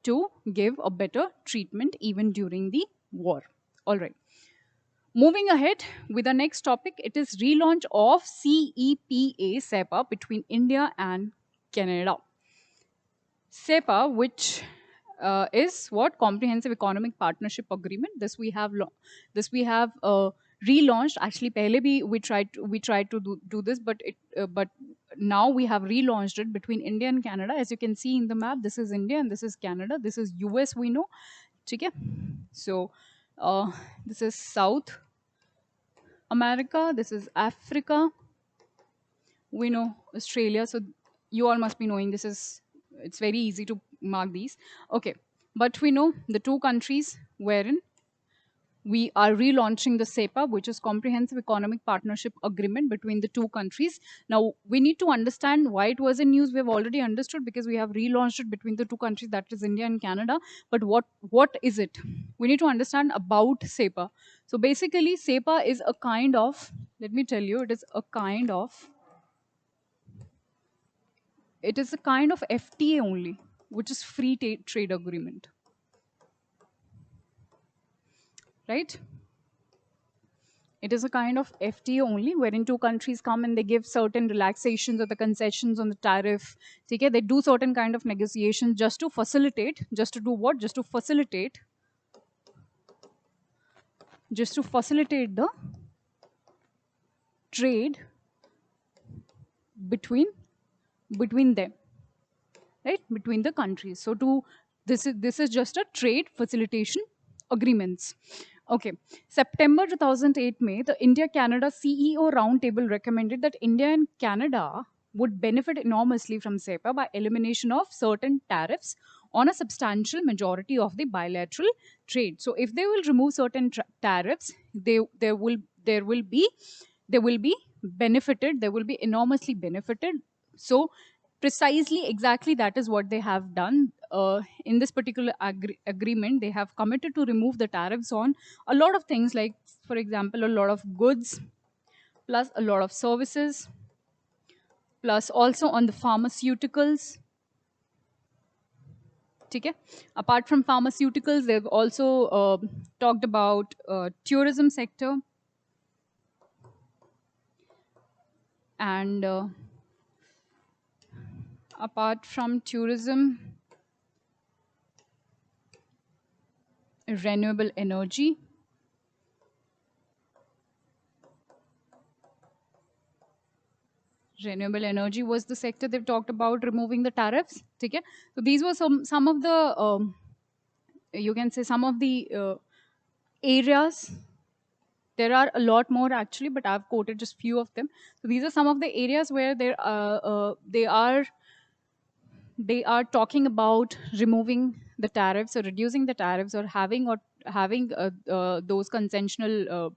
to give a better treatment even during the war. All right, moving ahead with the next topic, it is relaunch of CEPA between India and Canada. SEPA, which is what, Comprehensive Economic Partnership Agreement. This we have relaunched. Actually, pehle bhi we tried to do this, but now we have relaunched it between India and Canada. As you can see in the map, this is India and this is Canada. This is US. We know, okay? So this is South America. This is Africa. We know Australia. So you all must be knowing this is, it's very easy to mark these. Okay, but we know the two countries wherein we are relaunching the SEPA, which is Comprehensive Economic Partnership Agreement between the two countries. Now, we need to understand why it was in news. We have already understood, because we have relaunched it between the two countries, that is India and Canada. But what is it? We need to understand about SEPA. So basically, SEPA is a kind of, let me tell you, it is a kind of FTA only, which is free trade agreement, right? It is a kind of FTA only, wherein two countries come and they give certain relaxations or the concessions on the tariff. Okay? They do certain kind of negotiations just to facilitate, just to do what? Just to facilitate the trade between them, right, between the countries. So this is just a trade facilitation agreements. Okay, September 2008 May, the India Canada CEO roundtable recommended that India and Canada would benefit enormously from SEPA by elimination of certain tariffs on a substantial majority of the bilateral trade. So if they will remove certain tariffs, there will be benefited, they will be enormously benefited. So precisely, exactly, that is what they have done. In this particular agreement, they have committed to remove the tariffs on a lot of things, like, for example, a lot of goods, plus a lot of services, plus also on the pharmaceuticals. Okay? Apart from pharmaceuticals, they've also talked about tourism sector, And apart from tourism, renewable energy. Renewable energy was the sector they've talked about removing the tariffs. Okay? So these were some of the you can say some of the areas. There are a lot more actually, but I've quoted just few of them. So these are some of the areas where they are talking about removing the tariffs or reducing the tariffs or having those consensual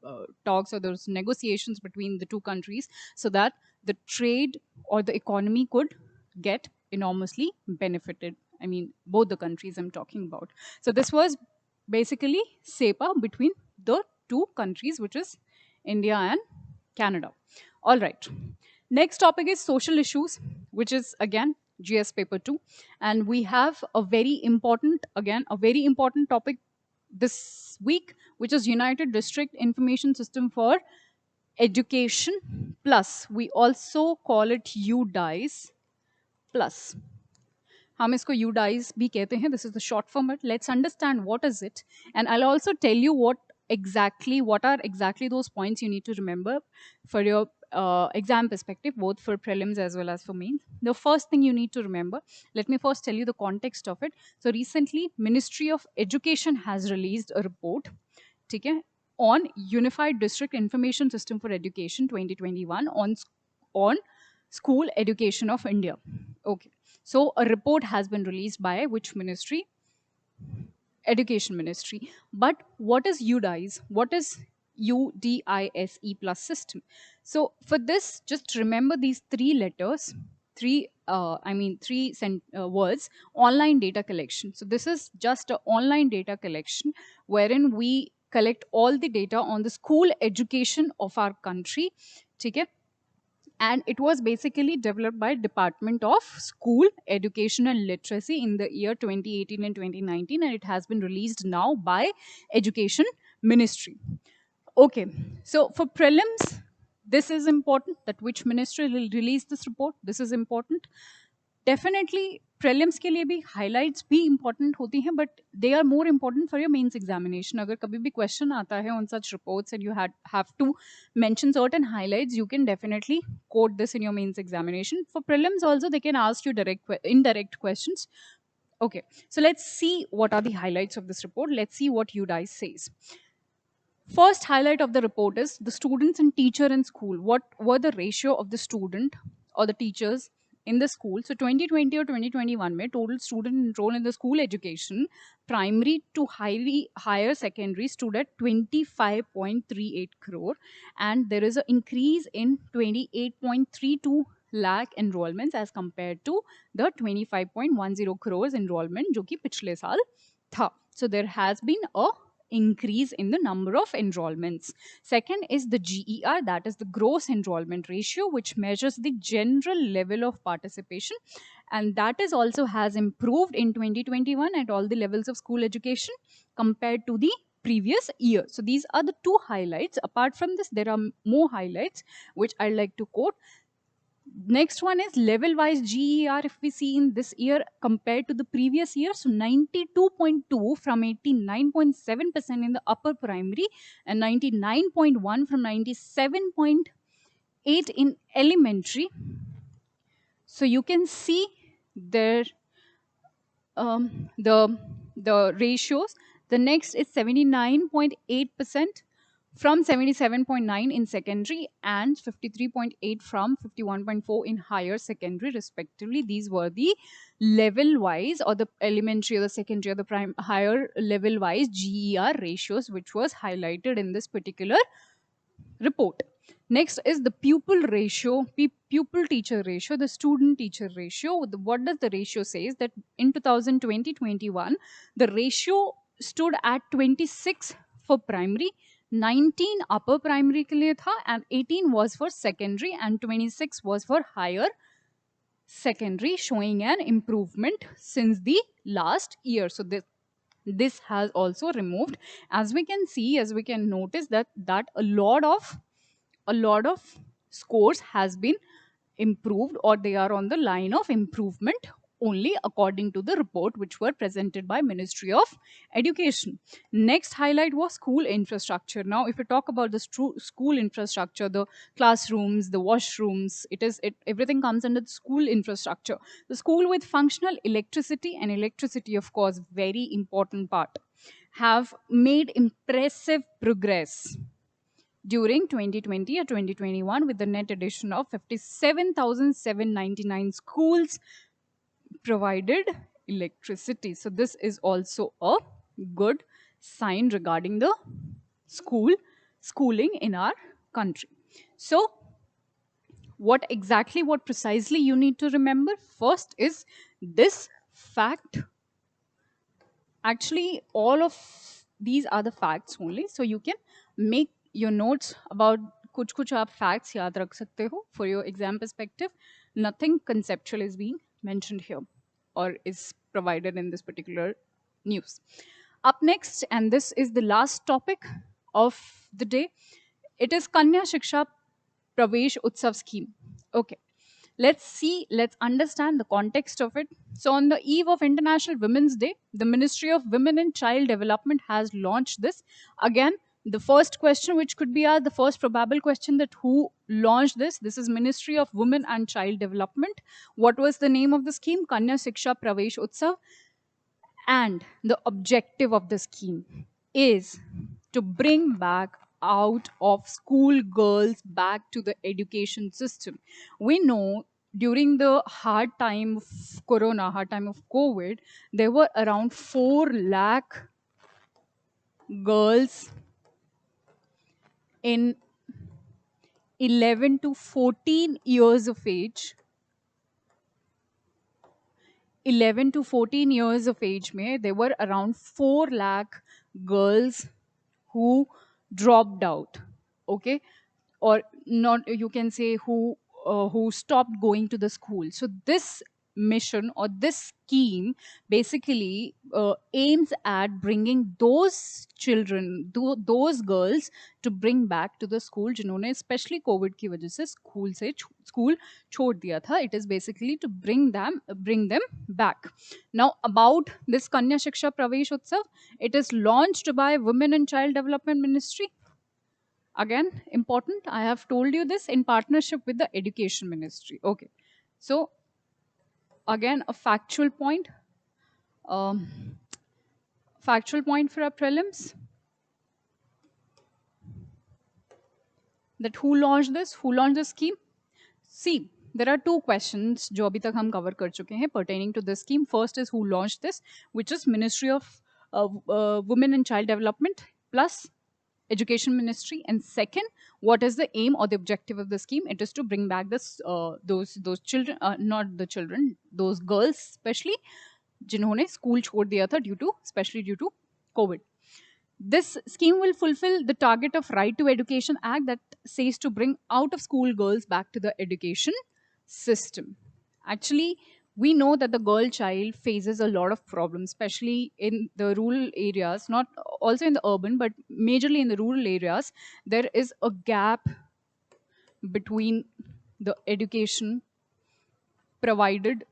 talks or those negotiations between the two countries so that the trade or the economy could get enormously benefited. I mean, both the countries I'm talking about. So this was basically SEPA between the two countries, which is India and Canada. All right. Next topic is social issues, which is again GS paper 2. And we have a very important, again, a very important topic this week, which is United District Information System for Education Plus. We also call it UDICE Plus. हम इसको UDICE भी कहते हैं. This is the short form. Let's understand what is it. And I'll also tell you what are exactly those points you need to remember for your exam perspective, both for prelims as well as for mains. The first thing you need to remember, let me first tell you the context of it. So recently, Ministry of Education has released a report, okay, on Unified District Information System for Education 2021 on school education of India. Okay, so a report has been released by which ministry? Education Ministry. But what is UDICE? What is UDISE plus system? So for this, just remember these three letters, three words: online data collection. So this is just an online data collection wherein we collect all the data on the school education of our country. Okay? And it was basically developed by Department of School Education and Literacy in the year 2018 and 2019, and it has been released now by Education Ministry. Okay, so for prelims, this is important, that which ministry will release this report. This is important. Definitely prelims के लिए भी highlights भी important होती हैं, but they are more important for your mains examination. अगर कभी भी question आता है on such reports and you have to mention certain highlights, you can definitely quote this in your mains examination. For prelims also, they can ask you indirect questions. Okay, so let's see what are the highlights of this report. Let's see what UDICE says. First highlight of the report is the students and teacher in school. What were the ratio of the student or the teachers in the school? So 2020 or 2021 mein total student enrolled in the school education, primary to higher secondary, stood at 25.38 crore, and there is an increase in 28.32 lakh enrollments as compared to the 25.10 crores enrollment जो कि पिछले साल था. So there has been a increase in the number of enrollments. Second is the GER, that is the gross enrollment ratio, which measures the general level of participation, and that is also has improved in 2021 at all the levels of school education compared to the previous year. So these are the two highlights. Apart from this, there are more highlights which I'd like to quote. Next one is level wise GER. If we see in this year compared to the previous year, so 92.2 from 89.7% in the upper primary and 99.1 from 97.8 in elementary. So you can see there the ratios. The next is 79.8% from 77.9 in secondary and 53.8 from 51.4 in higher secondary respectively. These were the level wise or the elementary or the secondary or the higher level wise GER ratios which was highlighted in this particular report. Next is the pupil ratio, pupil teacher ratio, the student teacher ratio. What does the ratio say is that in 2020-21 the ratio stood at 26 for primary, 19 upper primary के लिए था, and 18 was for secondary and 26 was for higher secondary, showing an improvement since the last year. So this has also removed. As we can see, as we can notice that a lot of scores has been improved, or they are on the line of improvement only, according to the report which were presented by Ministry of Education. Next highlight was school infrastructure. Now if we talk about the school infrastructure, the classrooms, the washrooms, everything comes under the school infrastructure. The school with functional electricity, and electricity of course very important part, have made impressive progress during 2020 or 2021, with the net addition of 57,799 schools provided electricity. So this is also a good sign regarding the schooling in our country. So what precisely you need to remember first is this fact. Actually all of these are the facts only, so you can make your notes about kuch aap facts yaad rakh sakte ho for your exam perspective. Nothing conceptual is being mentioned here or is provided in this particular news. Up next, and this is the last topic of the day, it is Kanya Shiksha Pravesh Utsav scheme. Okay, let's understand the context of it. So on the eve of International Women's Day, the Ministry of Women and Child Development has launched this. Again, the first question which could be asked, the first probable question, that who launched this is Ministry of Women and Child Development. What was the name of the scheme? Kanya Shiksha Pravesh Utsav. And the objective of the scheme is to bring back out of school girls back to the education system. We know during the hard time of corona, hard time of COVID, there were around 4 lakh girls in 11 to 14 years of age. 11 to 14 years of age mein, there were around 4 lakh girls who dropped out, okay, or not, you can say who stopped going to the school. So this mission or this scheme basically aims at bringing those children, those girls, to bring back to the school जिन्होंने especially COVID की वजह से school छोड़ दिया था. It is basically to bring them back. Now about this Kanya Shiksha Pravesh Utsav, it is launched by Women and Child Development Ministry. Again, important, I have told you this, in partnership with the Education Ministry. Okay, so again a factual point for our prelims, that who launched this scheme. See, there are 2 questions जो अभी तक हम cover कर चुके हैं pertaining to this scheme. First is who launched this, which is Ministry of Women and Child Development plus Education Ministry. And second, what is the aim or the objective of the scheme? It is to bring back this those children, not the children, those girls especially जिन्होंने school छोड़ दिया था especially due to COVID. This scheme will fulfill the target of Right to Education Act that says to bring out of school girls back to the education system. Actually, we know that the girl child faces a lot of problems, especially in the rural areas, not also in the urban, but majorly in the rural areas. There is a gap between the education provided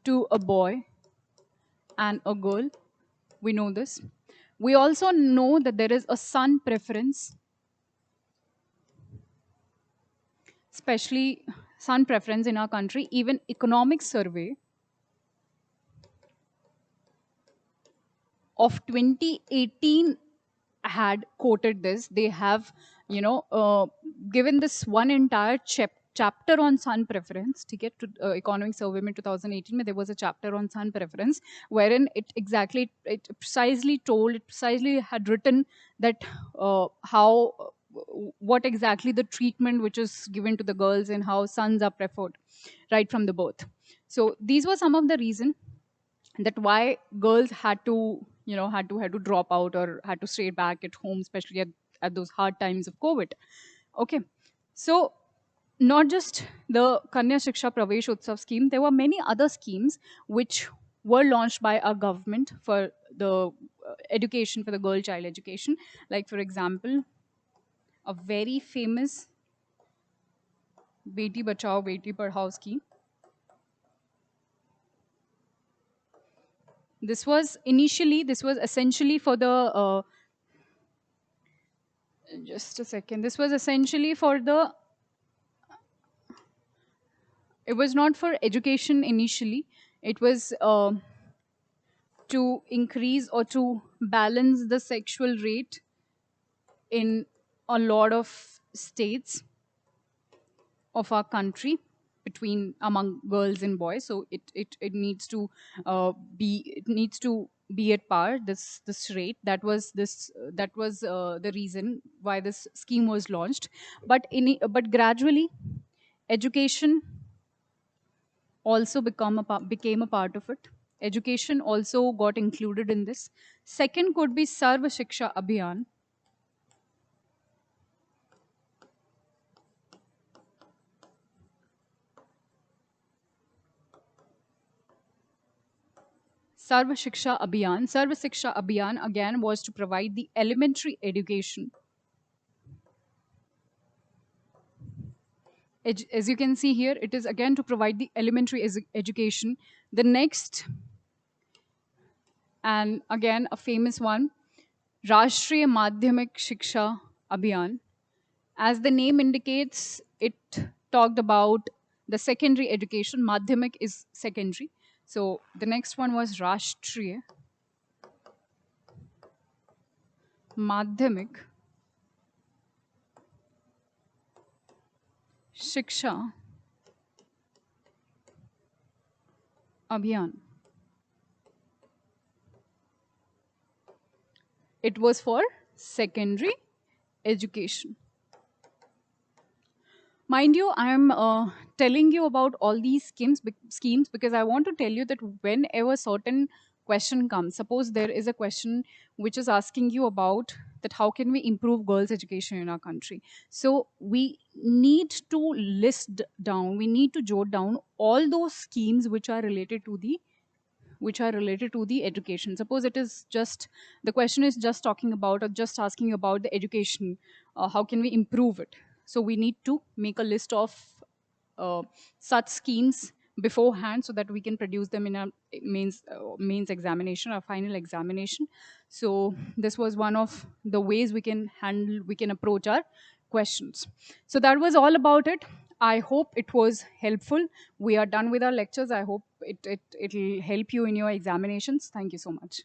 to a boy and a girl. We know this. We also know that there is a son preference, especially son preference in our country. Even Economic Survey of 2018 had quoted this. They have, given this one entire chapter on son preference. To get to Economic Survey in 2018, there was a chapter on son preference, wherein it precisely had written that what exactly the treatment which is given to the girls and how sons are preferred right from the birth. So these were some of the reasons that why girls had to drop out or had to stay back at home, especially at those hard times of COVID. Okay, so not just the Kanya Shiksha Pravesh Utsav scheme, there were many other schemes which were launched by our government for the education, for the girl child education. Like for example, a very famous Beti Bachao, Beti Padhao scheme. This was essentially for the, just a second, this was essentially for the, it was not for education initially, it was to increase or to balance the sexual rate in a lot of states of our country between among girls and boys. So it needs to be at par, this rate. That was the reason why this scheme was launched. But gradually education also became a part of it. Education also got included in this. Second could be Sarva Shiksha Abhiyan. Sarva Shiksha Abhiyan again was to provide the elementary education. As you can see here, it is again to provide the elementary education. The next, and again a famous one, Rashtriya Madhyamik Shiksha Abhiyan. As the name indicates, it talked about the secondary education. Madhyamik is secondary. So the next one was Rashtriya Madhyamik Shiksha Abhiyan. It was for secondary education. Mind you, I'm telling you about all these schemes because I want to tell you that whenever certain question comes, suppose there is a question which is asking you about that how can we improve girls' education in our country. So we need to list down, we need to jot down all those schemes which are related to the education. Suppose it is just, the question is just talking about or just asking about the education, how can we improve it. So we need to make a list of such schemes beforehand so that we can produce them in our mains examination, our final examination. So this was one of the ways we can approach our questions. So that was all about it. I hope it was helpful. We are done with our lectures. I hope it'll help you in your examinations. Thank you so much.